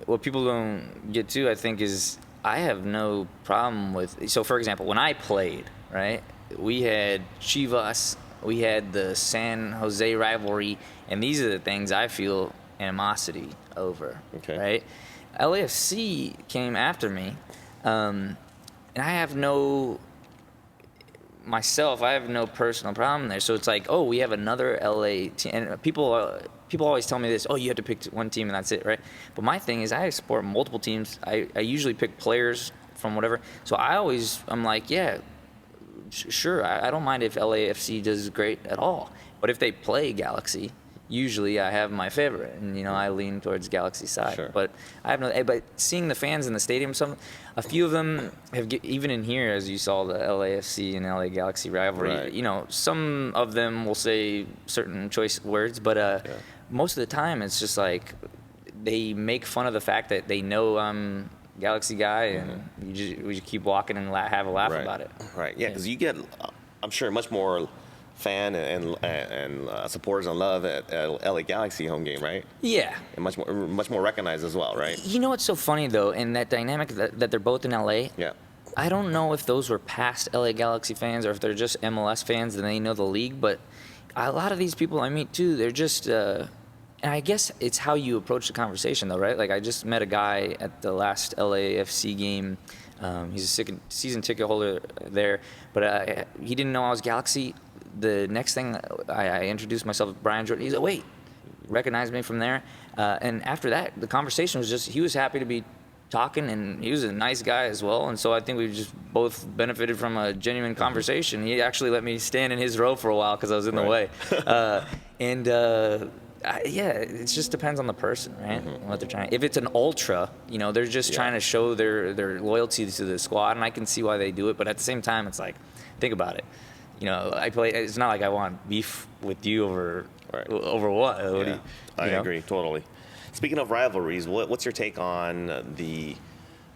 What people don't get to, I think, is I have no problem with. So, for example, when I played, right, we had Chivas, we had the San Jose rivalry, and these are the things I feel animosity over. Okay. Right? LAFC came after me, and I have no personal problem there. So it's like, oh, we have another LA team, and people always tell me this, oh, you have to pick one team and that's it, right? But my thing is I support multiple teams. I usually pick players from whatever. So I'm like, yeah, sure, I don't mind if LAFC does great at all. But if they play Galaxy, usually I have my favorite, and you know I lean towards Galaxy side. Sure. But but seeing the fans in the stadium, a few of them have even in here, as you saw the LAFC and LA Galaxy rivalry. Right. You know, some of them will say certain choice words, but most of the time it's just like they make fun of the fact that they know I'm Galaxy guy, and we just keep walking and have a laugh about it. Right. Yeah, because you get, I'm sure, much more fan and supporters and love at LA Galaxy home game, right? Yeah. And much more recognized as well, right? You know what's so funny though, in that dynamic that they're both in LA. Yeah. I don't know if those were past LA Galaxy fans or if they're just MLS fans and they know the league, but a lot of these people I meet too, they're just, and I guess it's how you approach the conversation though, right? Like I just met a guy at the last LAFC game. He's a season ticket holder there, but he didn't know I was Galaxy. The next thing I introduced myself to Bryan Jordan. He's like, wait, recognized me from there. And after that, the conversation was just, he was happy to be talking, and he was a nice guy as well. And so I think we just both benefited from a genuine conversation. He actually let me stand in his row for a while because I was in the way. Yeah, it just depends on the person, right? What they're trying. If it's an ultra, you know, they're just trying to show their loyalty to the squad, and I can see why they do it. But at the same time, it's like, think about it. You know, it's not like I want beef with you over what. Yeah, I agree totally. Speaking of rivalries, what's your take on the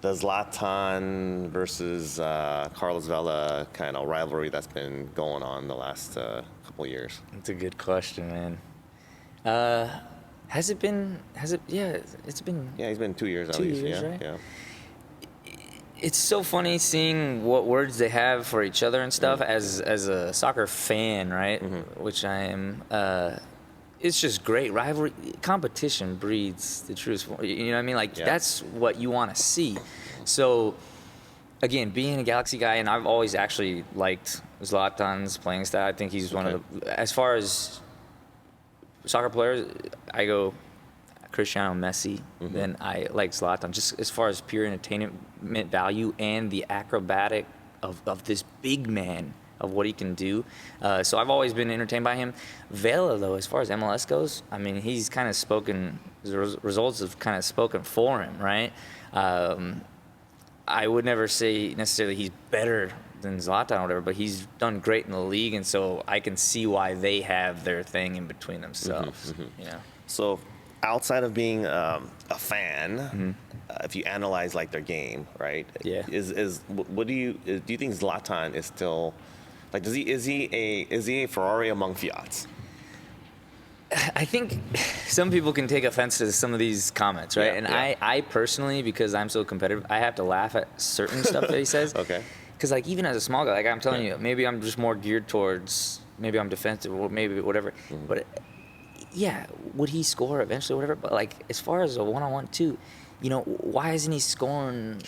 Zlatan versus Carlos Vela kind of rivalry that's been going on the last couple of years? That's a good question, man. Has it been? Yeah, it's been. Yeah, he's been 2 years at 2 least. years, Yeah, right? yeah. It's so funny seeing what words they have for each other and stuff as a soccer fan, right? Which I am. It's just great. Rivalry, competition breeds the truest. You know what I mean? Like that's what you want to see. So again, being a Galaxy guy, and I've always actually liked Zlatan's playing style. I think he's one of the, as far as soccer players, I go Cristiano, Messi, then I like Zlatan. Just as far as pure entertainment value and the acrobatic of this big man, of what he can do. So I've always been entertained by him. Vela, though, as far as MLS goes, I mean, he's kind of spoken, the results have kind of spoken for him, right? I would never say necessarily he's better than Zlatan or whatever, but he's done great in the league, and so I can see why they have their thing in between themselves, you know? So outside of being a fan, if you analyze like their game, right? Yeah. What do you think Zlatan is still like? Is he a Ferrari among Fiats? I think some people can take offense to some of these comments, right? Yeah, and yeah. I personally, because I'm so competitive, I have to laugh at certain stuff that he says. Okay. Because like even as a small guy, like I'm telling you, maybe I'm just more geared towards, maybe I'm defensive or maybe whatever. But yeah, would he score eventually, whatever? But like as far as a one-on-one too, you know, why isn't he scoring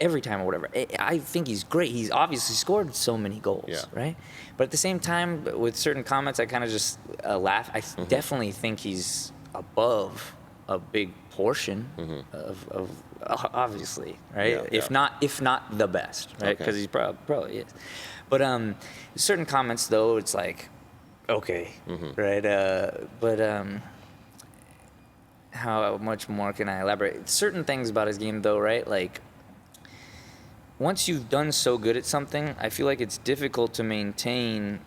every time or whatever? I think he's great. He's obviously scored so many goals, right? But at the same time, with certain comments, I kind of just laugh. I definitely think he's above a big portion of obviously, right? If not the best, right? Because he's probably is. But certain comments though, it's like, okay, right? But how much more can I elaborate? Certain things about his game though, right? Like, once you've done so good at something, I feel like it's difficult to maintain.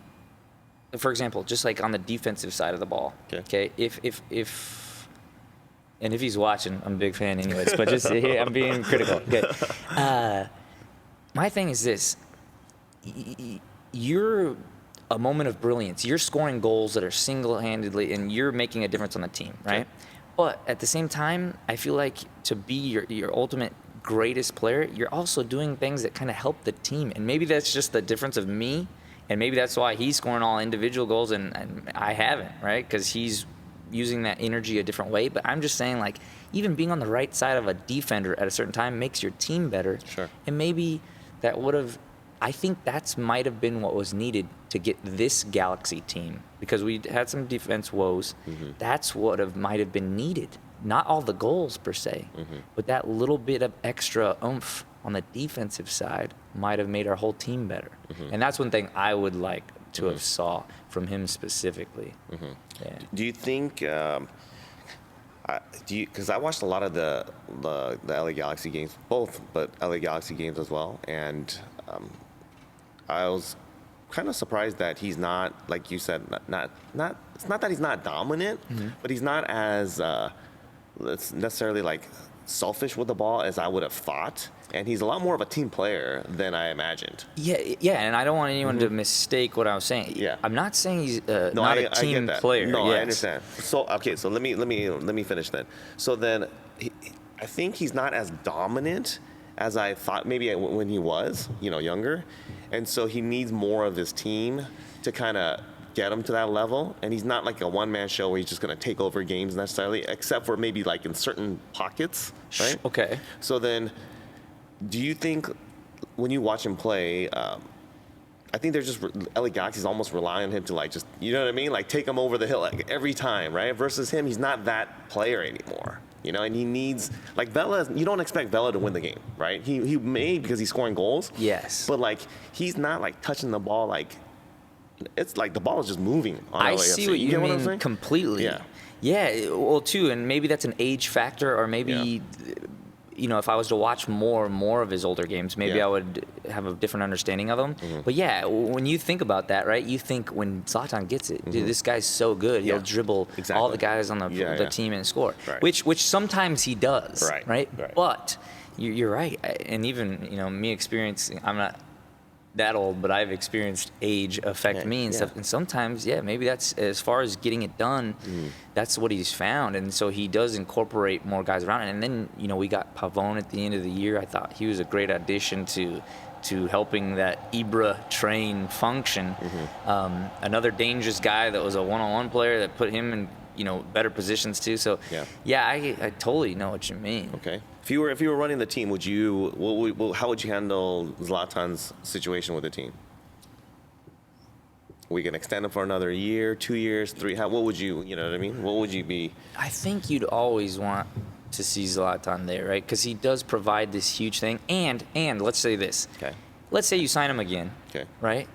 For example, just like on the defensive side of the ball. Okay. If he's watching, I'm a big fan anyways. But just here, I'm being critical. Okay. My thing is this: you're a moment of brilliance. You're scoring goals that are single-handedly, and you're making a difference on the team, right? But at the same time, I feel like to be your ultimate greatest player, you're also doing things that kind of help the team. And maybe that's just the difference of me, and maybe that's why he's scoring all individual goals and I haven't, right? Because he's using that energy a different way. But I'm just saying, like, even being on the right side of a defender at a certain time makes your team better. And maybe that would have, I think that's might have been what was needed to get this Galaxy team, because we had some defense woes. That's what might have been needed. Not all the goals per se, but that little bit of extra oomph on the defensive side might have made our whole team better. And that's one thing I would like to have saw from him specifically. Yeah. Do you think? Because I watched a lot of the LA Galaxy games, both, but LA Galaxy games as well, and I was kind of surprised that he's not, like you said, not. It's not that he's not dominant, but he's not as necessarily like selfish with the ball as I would have thought, and he's a lot more of a team player than I imagined. Yeah, and I don't want anyone to mistake what I was saying. Yeah, I'm not saying he's not a team player. No, I understand. So okay, so let me finish then. So then, I think he's not as dominant as I thought maybe when he was, younger, and so he needs more of his team to kind of get him to that level, and he's not like a one-man show where he's just going to take over games necessarily, except for maybe like in certain pockets, right? Okay. So then, do you think when you watch him play, I think they're just LA Galaxy's almost relying on him to like just, you know what I mean, like take him over the hill like every time, right? Versus him, he's not that player anymore, and he needs, like Vela. You don't expect Vela to win the game, right? He may, because he's scoring goals. Yes. But like he's not like touching the ball like. It's like the ball is just moving on I LAFC. see what you mean completely. Yeah, well, too, and maybe that's an age factor, or maybe, if I was to watch more of his older games, maybe I would have a different understanding of him. But yeah, when you think about that, right, you think when Zlatan gets it, dude, this guy's so good, he'll dribble all the guys on the team and score, which sometimes he does, right? But you're right, and even, me experiencing, I'm not that old, but I've experienced age affect me and stuff. And sometimes, maybe that's, as far as getting it done, that's what he's found. And so he does incorporate more guys around. And then, we got Pavone at the end of the year. I thought he was a great addition to helping that Ibra train function. Another dangerous guy that was a one-on-one player that put him in better positions too. So yeah, I totally know what you mean. Okay. If you were running the team, how would you handle Zlatan's situation with the team? We can extend him for another year, 2 years, 3. What would you know what I mean? What would you be? I think you'd always want to see Zlatan there, right? Because he does provide this huge thing. And let's say this. Okay. Let's say you sign him again. Okay. Right?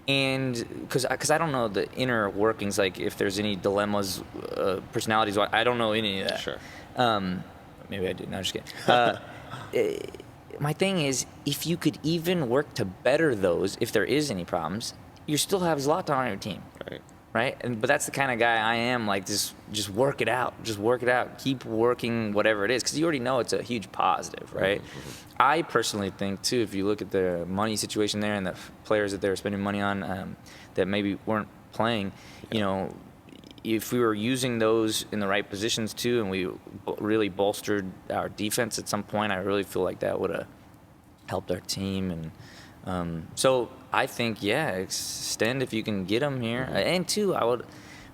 And because I don't know the inner workings, like if there's any dilemmas, personalities, I don't know any of that. Sure. Maybe I do. No, I'm just kidding. My thing is, if you could even work to better those, if there is any problems, you still have Zlatan on your team. Right? But that's the kind of guy I am, like, just work it out. Just work it out. Keep working whatever it is, because you already know it's a huge positive, right? Mm-hmm. I personally think, too, if you look at the money situation there and the players that they were spending money on that maybe weren't playing, if we were using those in the right positions, too, and we really bolstered our defense at some point, I really feel like that would have helped our team. And so I think, extend if you can get him here. Mm-hmm. And two, I would,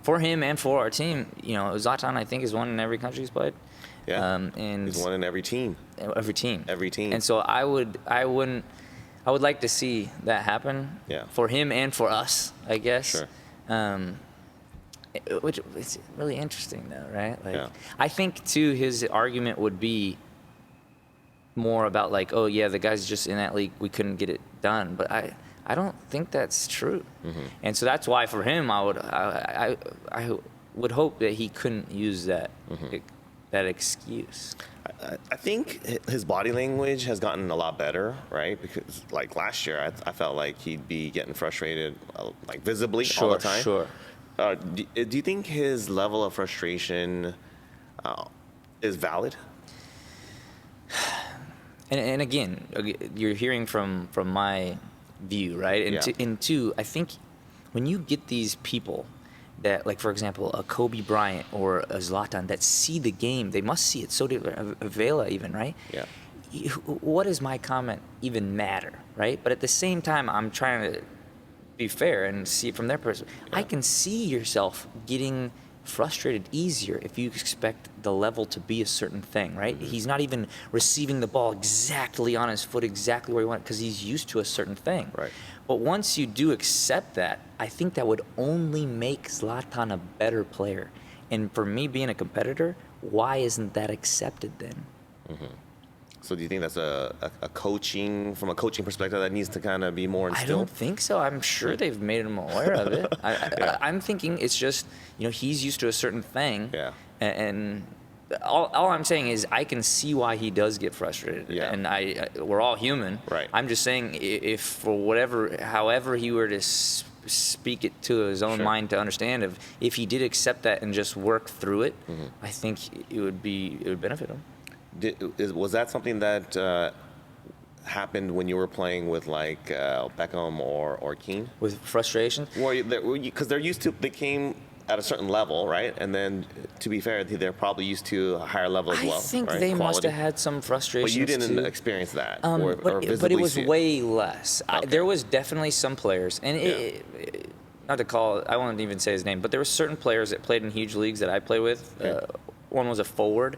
for him and for our team, Zlatan, I think, is one in every country he's played. Yeah. And he's one in every team. Every team. Every team. And so I would like to see that happen. Yeah. For him and for us, I guess. Sure. Which is really interesting, though, right? Like, I think too, his argument would be more about like, oh yeah, the guys just in that league, we couldn't get it done. But I don't think that's true. Mm-hmm. And so that's why for him, I would hope that he couldn't use that that excuse. I think his body language has gotten a lot better, right? Because like last year, I felt like he'd be getting frustrated, like visibly all the time. Sure. Do you think his level of frustration is valid? And again, you're hearing from my view, right? And two, I think when you get these people that, like, for example, a Kobe Bryant or a Zlatan that see the game, they must see it. So did a Vela even, right? Yeah. What does my comment even matter, right? But at the same time, I'm trying to be fair and see it from their perspective. Yeah. I can see yourself getting frustrated easier if you expect the level to be a certain thing, right? Mm-hmm. He's not even receiving the ball exactly on his foot, exactly where he wants it, because he's used to a certain thing. Right. But once you do accept that, I think that would only make Zlatan a better player. And for me being a competitor, why isn't that accepted then? Mm-hmm. So do you think that's a coaching, from a coaching perspective, that needs to kind of be more instilled? I don't think so. I'm sure they've made him aware of it. I'm thinking it's just, he's used to a certain thing. Yeah. And all I'm saying is I can see why he does get frustrated. Yeah. And we're all human. Right. I'm just saying if for however he were to speak it to his own mind to understand, if he did accept that and just work through it, I think it would benefit him. Was that something that happened when you were playing with like Beckham or Keane? With frustration? Well, because they came at a certain level, right? And then, to be fair, they're probably used to a higher level as well. I think right? they Quality. must have had some frustration. But you didn't experience that, or but it was way less. Okay. There was definitely some players, and not to call, I won't even say his name, but there were certain players that played in huge leagues that I played with. Okay. One was a forward.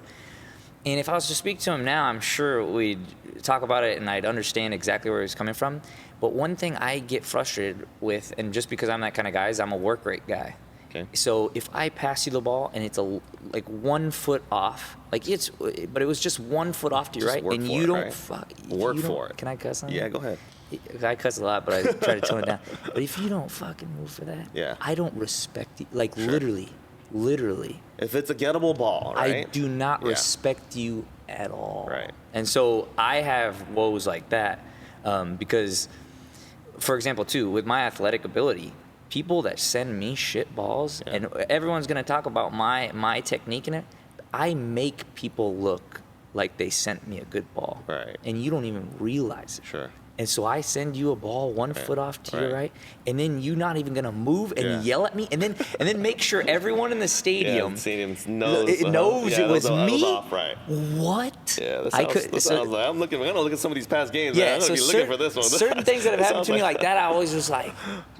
And if I was to speak to him now, I'm sure we'd talk about it and I'd understand exactly where he's coming from. But one thing I get frustrated with, and just because I'm that kind of guy, is I'm a work rate guy. Okay. So if I pass you the ball and it's like 1 foot off, but it was just 1 foot off to your right, and you don't work for it. Can I cuss on Yeah, that? go ahead. I cuss a lot, but I try to tone it down. But if you don't fucking move for that, I don't respect you. Like literally. If it's a gettable ball, right? I do not respect you at all. Right. And so I have woes like that because, for example, too, with my athletic ability, people that send me shit balls, and everyone's going to talk about my technique in it, I make people look like they sent me a good ball. Right. And you don't even realize it. Sure. And so I send you a ball 1 foot off to your right, and then you're not even gonna move and yell at me, and then make sure everyone in the stadium knows it was me. Was off, right. What? Yeah, that sounds like I'm gonna look at some of these past games. Yeah, I'm gonna be looking for this one. Certain things that have happened to me like that, I always just like,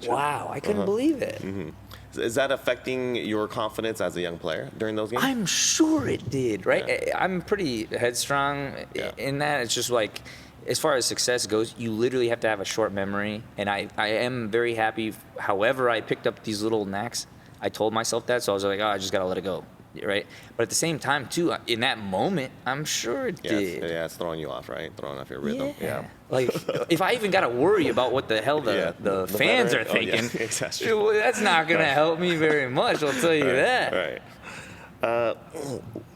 wow, I couldn't believe it. Mm-hmm. Is that affecting your confidence as a young player during those games? I'm sure it did, right? Yeah. I'm pretty headstrong in that. It's just like, as far as success goes, you literally have to have a short memory. And I am very happy. However, I picked up these little knacks. I told myself that, so I was like, oh, I just got to let it go, right? But at the same time, too, in that moment, I'm sure it did. It's throwing you off, right? Throwing off your rhythm. Yeah. Like, if I even got to worry about what the hell the fans are thinking, that's not going to help me very much, I'll tell you that. Right.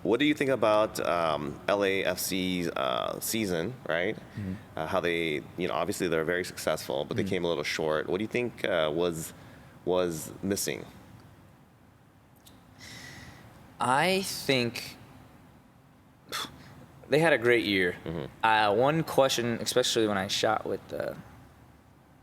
What do you think about LAFC's season, right? Mm-hmm. How they, obviously they're very successful, but they came a little short. What do you think was missing? I think they had a great year. Mm-hmm. One question, especially when I shot with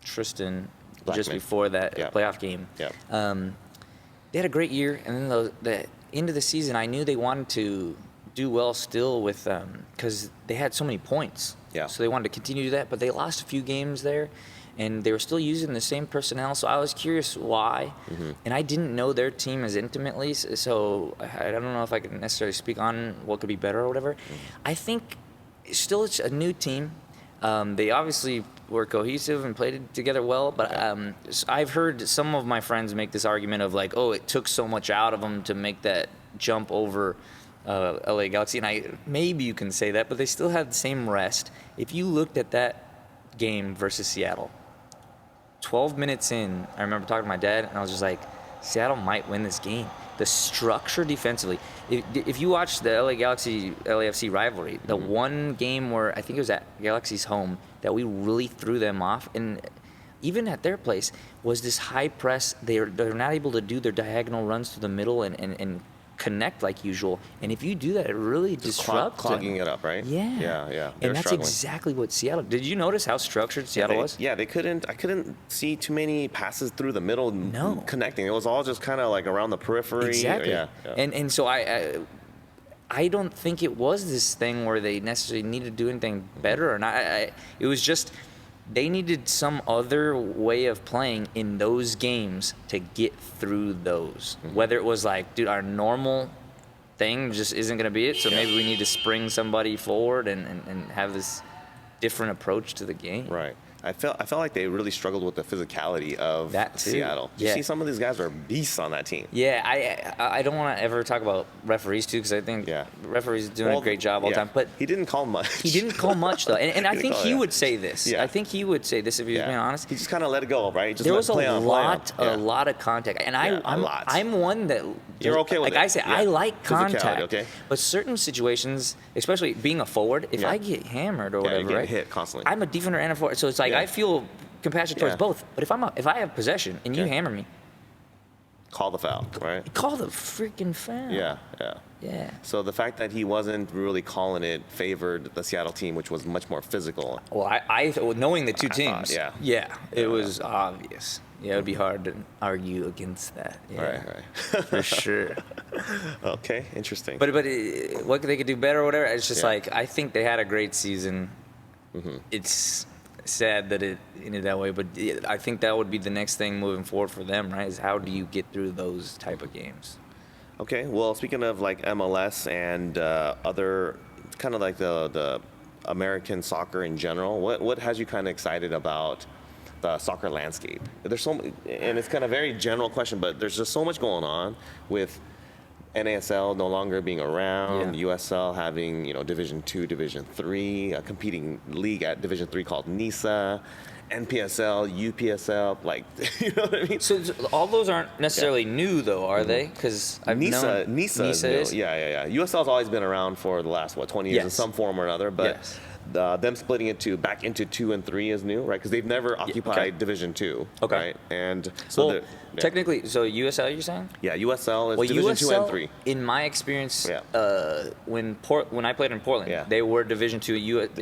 Tristan just before that playoff game, they had a great year. And then the end of the season, I knew they wanted to do well still with because they had so many points. Yeah. So they wanted to continue to do that, but they lost a few games there. And they were still using the same personnel, so I was curious why. Mm-hmm. And I didn't know their team as intimately, so I don't know if I can necessarily speak on what could be better or whatever. Mm-hmm. I think still it's a new team. They obviously were cohesive and played together well, but I've heard some of my friends make this argument of like, oh, it took so much out of them to make that jump over LA Galaxy. And maybe you can say that, but they still had the same rest. If you looked at that game versus Seattle, 12 minutes in, I remember talking to my dad, and I was just like, Seattle might win this game. The structure defensively. If you watch the LA Galaxy LAFC rivalry, the one game where I think it was at Galaxy's home that we really threw them off, and even at their place, was this high press. They're not able to do their diagonal runs to the middle and connect like usual, and if you do that, it really disrupts clogging it up, right? Yeah. And that's exactly what Seattle. Did you notice how structured Seattle was? Yeah, they couldn't. I couldn't see too many passes through the middle. No, connecting. It was all just kind of like around the periphery. Exactly. Yeah. And so I don't think it was this thing where they necessarily needed to do anything better or not. It was just they needed some other way of playing in those games to get through those. Mm-hmm. Whether it was like, dude, our normal thing just isn't going to be it, so maybe we need to spring somebody forward and have this different approach to the game. Right. I felt like they really struggled with the physicality of Seattle. You see some of these guys are beasts on that team. Yeah, I don't want to ever talk about referees too, because I think referees are doing a great job all the time. But he didn't call much. He didn't call much though, and I think he would say this. Yeah. I think he would say this if he was being honest. He just kind of let it go, right? Just there was a lot of contact, and I'm one that you're okay with. Like I say, I like contact, but certain situations, especially being a forward, if I get hammered or whatever, you get hit constantly. I'm a defender and a forward, so it's like I feel compassion towards both. But if I have possession and you hammer me, call the foul, right? Call the freaking foul. Yeah. So the fact that he wasn't really calling it favored the Seattle team, which was much more physical. Well, I knowing the two teams, it was obvious. Yeah, it would be hard to argue against that. Yeah, right. For sure. Okay, interesting. But what they could do better or whatever, it's just like, I think they had a great season. Mm-hmm. It's sad that it ended that way, but I think that would be the next thing moving forward for them, right? Is how do you get through those type of games? Okay, well, speaking of like MLS and other kind of like the American soccer in general, what has you kind of excited about the soccer landscape? There's so many, and it's kind of a very general question, but there's just so much going on with NASL no longer being around, USL having, Division 2, Division 3, a competing league at Division 3 called NISA, NPSL, UPSL, like, you know what I mean? So all those aren't necessarily new, though, are they? Because NISA is new. Yeah. USL's always been around for the last, 20 years in some form or another, but them splitting it back into 2 and 3 is new, right? Because they've never occupied Division 2, right? And so technically, so USL, you're saying? Yeah, USL is Division USL, 2 and 3. In my experience, when I played in Portland, they were Division 2.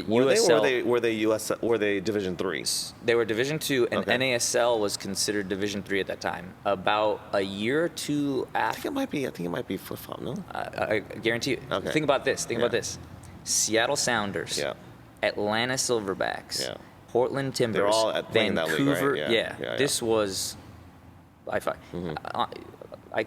Were they Division 3? They were Division 2, and NASL was considered Division 3 at that time. About a year or two after. I think it might be flip-flop, no? I guarantee you. Okay. Think about this. Think about this. Seattle Sounders. Yeah. Atlanta Silverbacks, Portland Timbers, they're all playing Vancouver. That league, right? This was Wi-Fi. I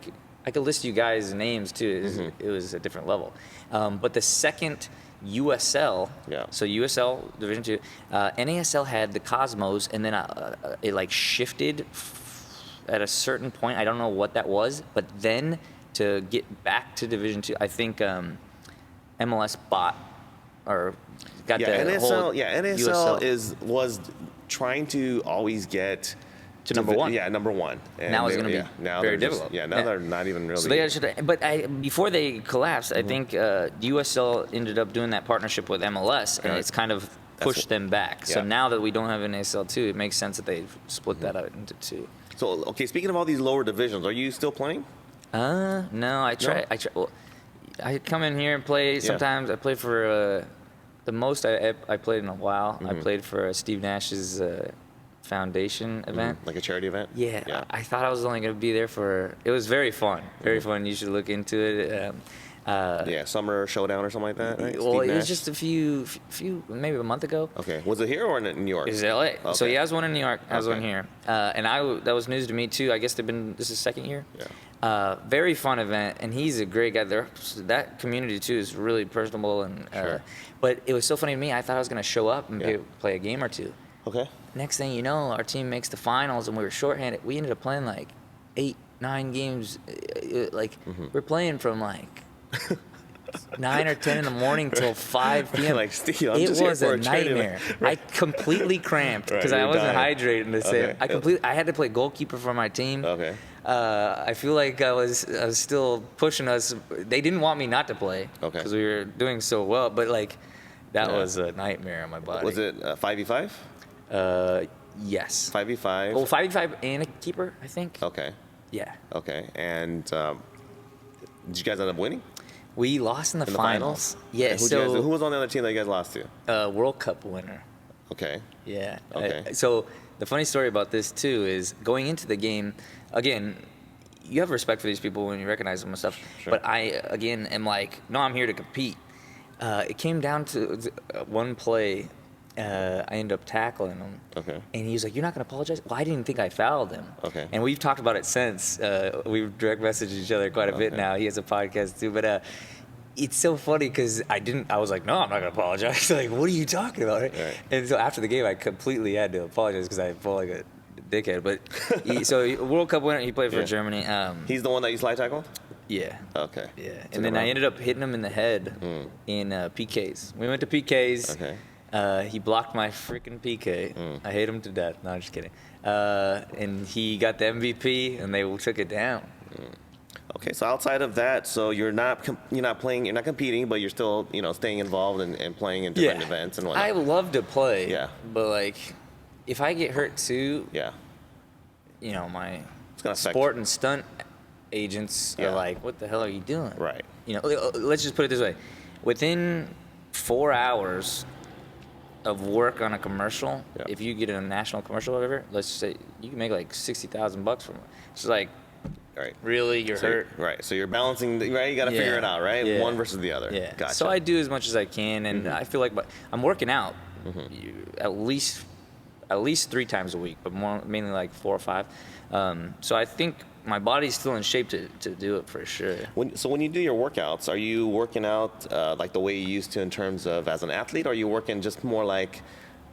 could list you guys' names too. It was a different level. But the second USL, so USL Division 2, NASL had the Cosmos, and then it like shifted at a certain point. I don't know what that was, but then to get back to Division 2, I think MLS bought or got the NASL, whole NASL was trying to always get to number one. Yeah, number one. And now it's going to be very difficult. Now they're not even really. So but before they collapsed, I think USL ended up doing that partnership with MLS, and it's kind of pushed them back. So now that we don't have an ASL 2, it makes sense that they split that out into 2. So, okay, speaking of all these lower divisions, are you still playing? No, I try. Well, I come in here and play. Sometimes I play for the most I played in a while. I played for Steve Nash's Foundation event. Like a charity event? Yeah. I thought I was only going to be there for. It was very fun. Very fun. You should look into it. Summer Showdown or something like that, right? Well, it was just a few, maybe a month ago. Okay. Was it here or in New York? It was LA. Okay. So I was one in New York. I was one here. And that was news to me too. I guess this is second year. Yeah. Very fun event, and he's a great guy. That community too is really personable, and but it was so funny to me. I thought I was going to show up and play a game or two. Okay. Next thing you know, our team makes the finals, and we were shorthanded. We ended up playing like 8-9 games. We're playing from like 9 or 10 in the morning till 5 p.m. Like, Steve, I'm it just here was for a nightmare. Right. I completely cramped because Right, I you're wasn't dying. hydrated. The same. I had to play goalkeeper for my team. Okay. I feel like I was still pushing us. They didn't want me not to play because we were doing so well. But like, that was a nightmare on my body. Was it 5v5? Yes. 5v5. Oh, 5v5 and a keeper, I think. Okay. Yeah. Okay. And did you guys end up winning? We lost in the finals. Yeah. Who was on the other team that you guys lost to? World Cup winner. Okay. Yeah. Okay. So the funny story about this too is going into the game, again, you have respect for these people when you recognize them and stuff. Sure. But I, again, am like, no, I'm here to compete. It came down to one play. I ended up tackling him. Okay. And he was like, "You're not going to apologize?" Well, I didn't think I fouled him. Okay. And we've talked about it since. We've direct messaged each other quite a bit now. He has a podcast too. But it's so funny because I was like, "No, I'm not going to apologize." Like, what are you talking about? Right? And so after the game, I completely had to apologize because I felt like a dickhead. But so World Cup winner, he played for Germany. He's the one that you slide tackled? Yeah. Okay. Yeah. And then I ended up hitting him in the head in PKs. We went to PKs. Okay. He blocked my freaking PK. I hate him to death. No, I'm just kidding. And he got the MVP, and they took it down. Okay, so outside of that, so you're not playing, you're not competing, but you're still staying involved and playing in different events and whatnot. I love to play. Yeah. But like, if I get hurt too, my sport and stunt agents are like, "What the hell are you doing?" Right. Let's just put it this way: within 4 hours of work on a commercial, if you get a national commercial or whatever, let's say you can make like $60,000 from it. It's like, really, you're hurt. Right. So you're balancing, right? You got to figure it out, right? Yeah. One versus the other. Yeah. Gotcha. So I do as much as I can, and I feel like I'm working out at least 3 times a week, but mainly like 4 or 5. So I think my body's still in shape to do it for sure. So when you do your workouts, are you working out like the way you used to in terms of as an athlete, or are you working just more like,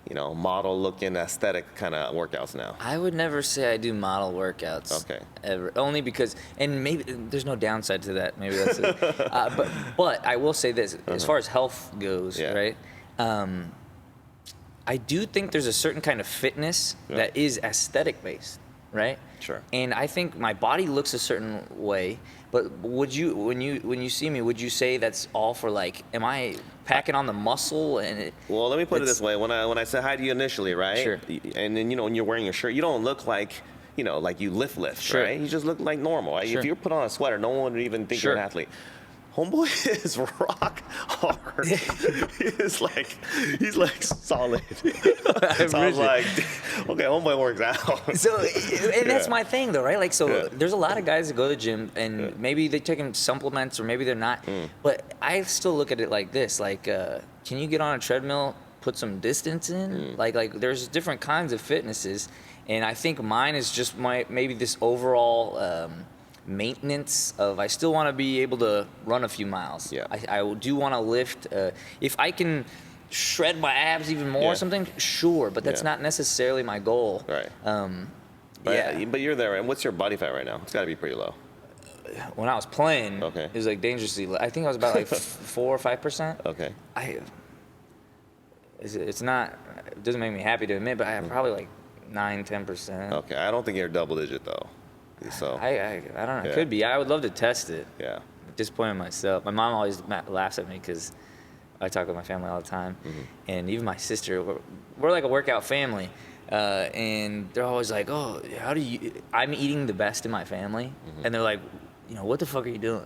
model-looking, aesthetic kind of workouts now? I would never say I do model workouts. Okay. Ever. Only because, and maybe there's no downside to that. Maybe that's it. But I will say this, as far as health goes, right? I do think there's a certain kind of fitness that is aesthetic-based. Right. Sure. And I think my body looks a certain way, but would you, when you see me, would you say that's all for like, am I packing on the muscle? Well, let me put it this way: when I said hi to you initially, right? Sure. And then when you're wearing your shirt, you don't look like like you lift, sure. right? You just look like normal. Right? Sure. If you put on a sweater, no one would even think you're an athlete. Homeboy is rock hard. He's like solid. So I was like, okay, homeboy works out. So, and that's my thing though, right? Like, so there's a lot of guys that go to the gym and maybe they're taking supplements or maybe they're not. But I still look at it like this, like, can you get on a treadmill, put some distance in? Like there's different kinds of fitnesses. And I think mine is just maybe this overall maintenance of I still want to be able to run a few miles. Yeah. I do want to lift. If I can shred my abs even more or something, sure, but that's not necessarily my goal. Right. Yeah. But you're there. And what's your body fat right now? It's got to be pretty low. When I was playing, it was like dangerously low. I think I was about like 4 or 5%. Okay. It's not. It doesn't make me happy to admit, but I have probably like 9-10%. Okay. I don't think you're double digit though. So I don't know. It could be. I would love to test it. Yeah. Disappointed myself. My mom always laughs at me because I talk with my family all the time, and even my sister. We're like a workout family, and they're always like, "Oh, how do you?" I'm eating the best in my family, and they're like, "You know, what the fuck are you doing?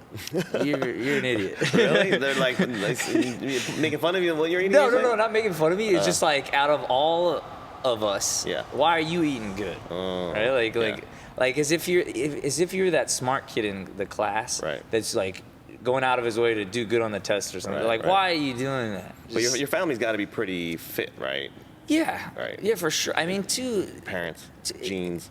You're an idiot." Really? They're like making fun of you when you're eating? No, not making fun of me. It's just like out of all of us, why are you eating good? Right? Like as if you're that smart kid in the class that's like going out of his way to do good on the test or something. Why are you doing that? But your family's got to be pretty fit, right? Yeah. Right. Yeah, for sure. I mean, too. Parents, genes.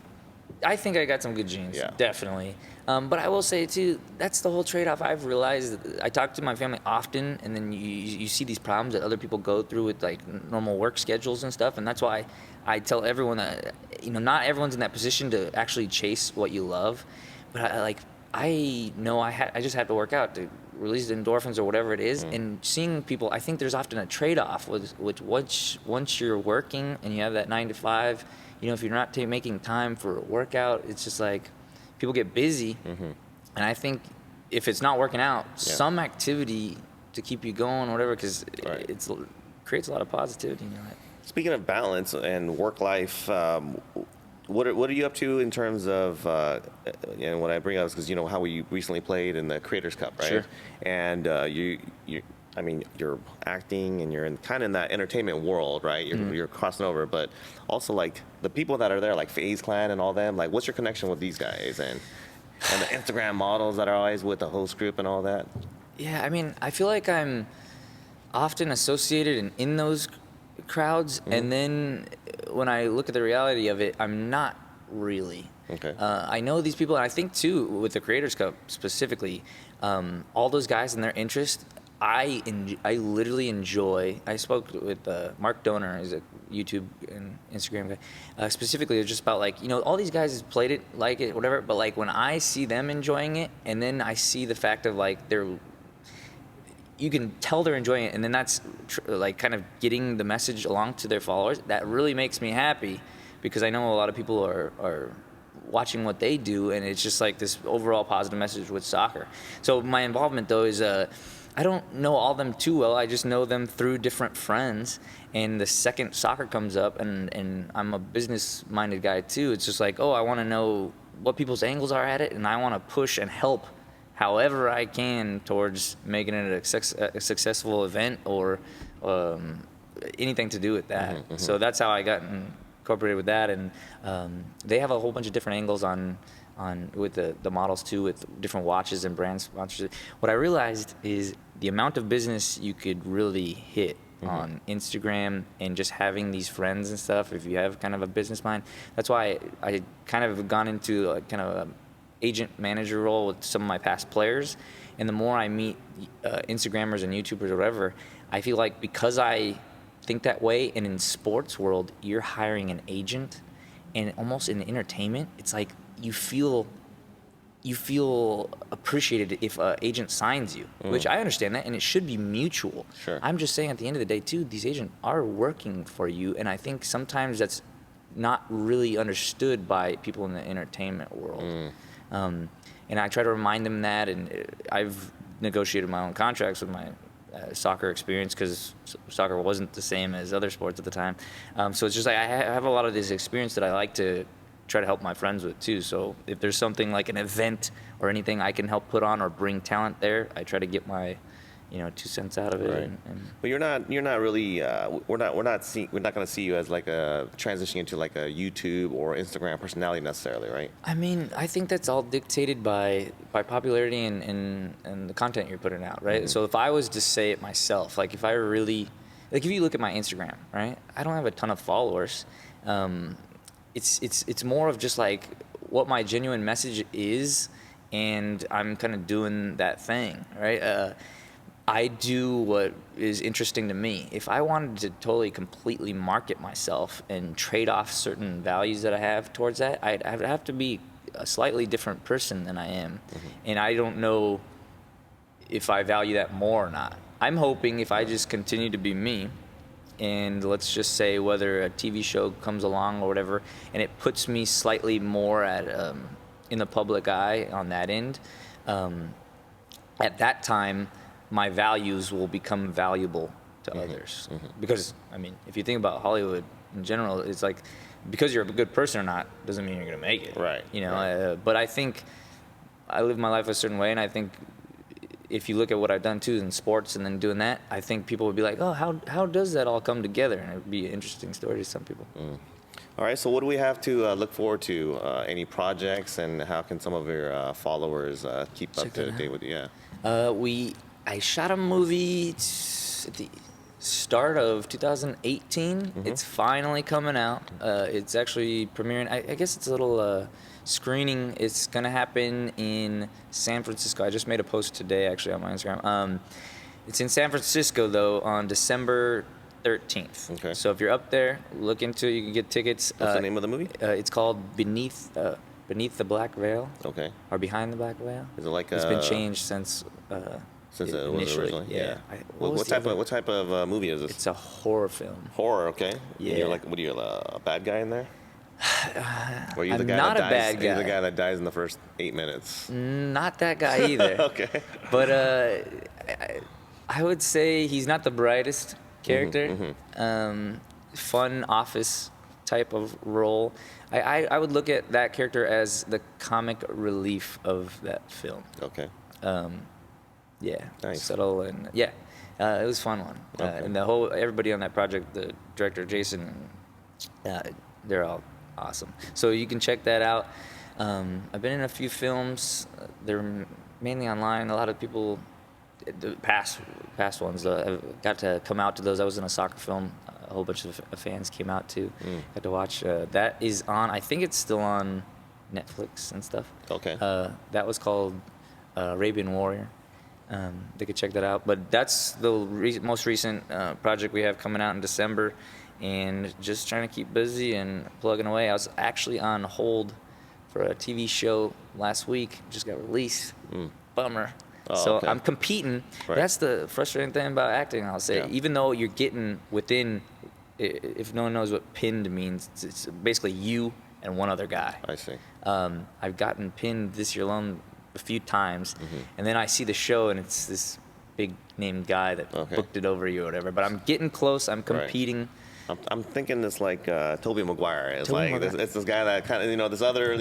I think I got some good genes. Yeah. Definitely. But I will say too, that's the whole trade-off. I've realized. I talk to my family often, and then you see these problems that other people go through with like normal work schedules and stuff, and that's why I tell everyone that not everyone's in that position to actually chase what you love, but I know I just have to work out to release the endorphins or whatever it is, and seeing people, I think there's often a trade-off with once you're working and you have that 9 to 5, if you're not making time for a workout, it's just like people get busy, and I think if it's not working out, some activity to keep you going, or whatever, because it creates a lot of positivity in your life. Speaking of balance and work life, what are you up to in terms of, what I bring up is because how we recently played in the Creators Cup, right? Sure. And you're acting and you're in that entertainment world, right? You're crossing over, but also like the people that are there, like FaZe Clan and all them, like what's your connection with these guys and the Instagram models that are always with the host group and all that? Yeah, I mean, I feel like I'm often associated in those crowds, and then when I look at the reality of it, I'm not really. Okay. I know these people, and I think too with the Creators Cup specifically, all those guys and their interest, I literally enjoy. I spoke with Mark Donor, who's a YouTube and Instagram guy. Specifically, it's just about all these guys played it, like it, whatever. But like when I see them enjoying it, and then I see the fact of you can tell they're enjoying it, and then that's kind of getting the message along to their followers. That really makes me happy, because I know a lot of people are watching what they do, and it's just like this overall positive message with soccer. So my involvement though is I don't know all of them too well. I just know them through different friends. And the second soccer comes up, and I'm a business-minded guy too, it's just like, I want to know what people's angles are at it, and I want to push and help however I can towards making it a successful event or anything to do with that. So that's how I got incorporated with that, and they have a whole bunch of different angles on with the models too, with different watches and brand sponsors. What I realized is the amount of business you could really hit on Instagram and just having these friends and stuff, if you have kind of a business mind. That's why I kind of gone into kind of a agent manager role with some of my past players, and the more I meet Instagrammers and YouTubers or whatever, I feel like because I think that way, and in sports world you're hiring an agent, and almost in entertainment it's like you feel appreciated if an agent signs you, which I understand that, and it should be mutual. Sure. I'm just saying at the end of the day too, these agents are working for you, and I think sometimes that's not really understood by people in the entertainment world. And I try to remind them that, and I've negotiated my own contracts with my soccer experience, because soccer wasn't the same as other sports at the time. So it's just like I have a lot of this experience that I like to try to help my friends with too. So if there's something like an event or anything I can help put on or bring talent there, I try to get my 2 cents out of it. Right. But you're not really we're not going to see you as like a transitioning into like a YouTube or Instagram personality necessarily, right? I mean, I think that's all dictated by popularity and the content you're putting out, right? So if I was to say it myself, like if I really, like if you look at my Instagram, right, I don't have a ton of followers. it's more of just like what my genuine message is, and I'm kind of doing that thing, right? I do what is interesting to me. If I wanted to totally, completely market myself and trade off certain values that I have towards that, I'd have to be a slightly different person than I am. And I don't know if I value that more or not. I'm hoping if I just continue to be me, and let's just say whether a TV show comes along or whatever, and it puts me slightly more in the public eye on that end, at that time, my values will become valuable to others. Because, I mean, if you think about Hollywood in general, it's like, because you're a good person or not doesn't mean you're going to make it. Right. You know, right. But I think I live my life a certain way, and I think if you look at what I've done too in sports and then doing that, I think people would be like, oh, how does that all come together? And it would be an interesting story to some people. All right, so what do we have to look forward to? Any projects, and how can some of your followers keep up to date with you? Yeah. I shot a movie at the start of 2018. It's finally coming out. It's actually premiering. I guess it's a little screening. It's gonna happen in San Francisco. I just made a post today actually on my Instagram. It's in San Francisco though on December 13th. Okay. So if you're up there, look into it. You can get tickets. What's the name of the movie? It's called Beneath the Black Veil. Okay. Or Behind the Black Veil. Is it like It's been changed since it was initially? originally? Yeah. What type of movie is this? It's a horror film. Horror. Okay. Yeah. And you're like, what are you, a bad guy in there? Or are you the I'm guy not that a dies? bad Are you the guy. guy that dies in the first 8 minutes? Not that guy either. Okay. But I would say he's not the brightest character. Fun office type of role. I would look at that character as the comic relief of that film. Okay. Yeah. Nice. Subtle and it was a fun one. Okay. And everybody on that project, the director Jason, they're all awesome. So you can check that out. I've been in a few films. They're mainly online. A lot of people, the past ones, got to come out to those. I was in a soccer film. A whole bunch of fans came out to. Got to watch. That is on. I think it's still on Netflix and stuff. Okay. That was called Arabian Warrior. They could check that out. But that's the most recent project we have coming out in December, and just trying to keep busy and plugging away. I was actually on hold for a TV show last week. Just got released. Bummer. Oh, so okay. I'm competing. Right. That's the frustrating thing about acting, I'll say. Yeah. Even though you're getting within, if no one knows what pinned means, it's basically you and one other guy. I see. I've gotten pinned this year alone a few times, and then I see the show and it's this big name guy that booked it over you or whatever. But I'm getting close. I'm competing. I'm thinking this like Tobey Maguire. It's Tobey like Maguire. It's this guy that kind of this other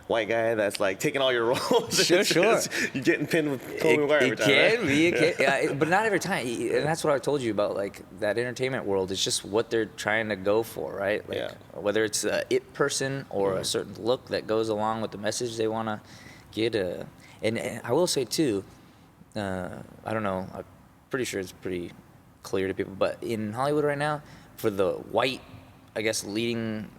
white guy that's like taking all your roles. Sure. You're getting pinned with Tobey Maguire every time. It can be, but not every time. And that's what I told you about, like that entertainment world. It's just what they're trying to go for, right? Like, whether it's a it person or a certain look that goes along with the message they want to get. And I will say too, I don't know. I'm pretty sure it's pretty clear to people, but in Hollywood right now, for the white, I guess, leading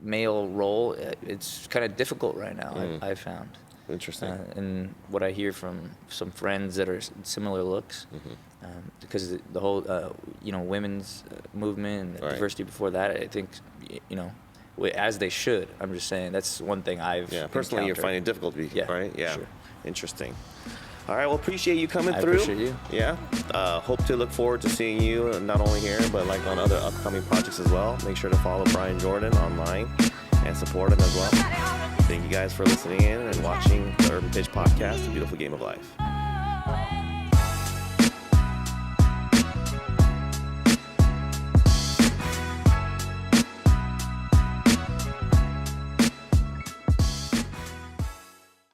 male role, it's kind of difficult right now. I've found. Interesting. And what I hear from some friends that are similar looks, because the whole women's movement and diversity before that, I think as they should. I'm just saying that's one thing I've personally you're encountered. finding it difficult to be right. Yeah. Sure. Interesting. All right, well, appreciate you coming I through. appreciate you. Yeah. Hope to look forward to seeing you not only here, but like on other upcoming projects as well. Make sure to follow Bryan Jordan online and support him as well. Thank you guys for listening in and watching the Urban Pitch Podcast, The Beautiful Game of Life.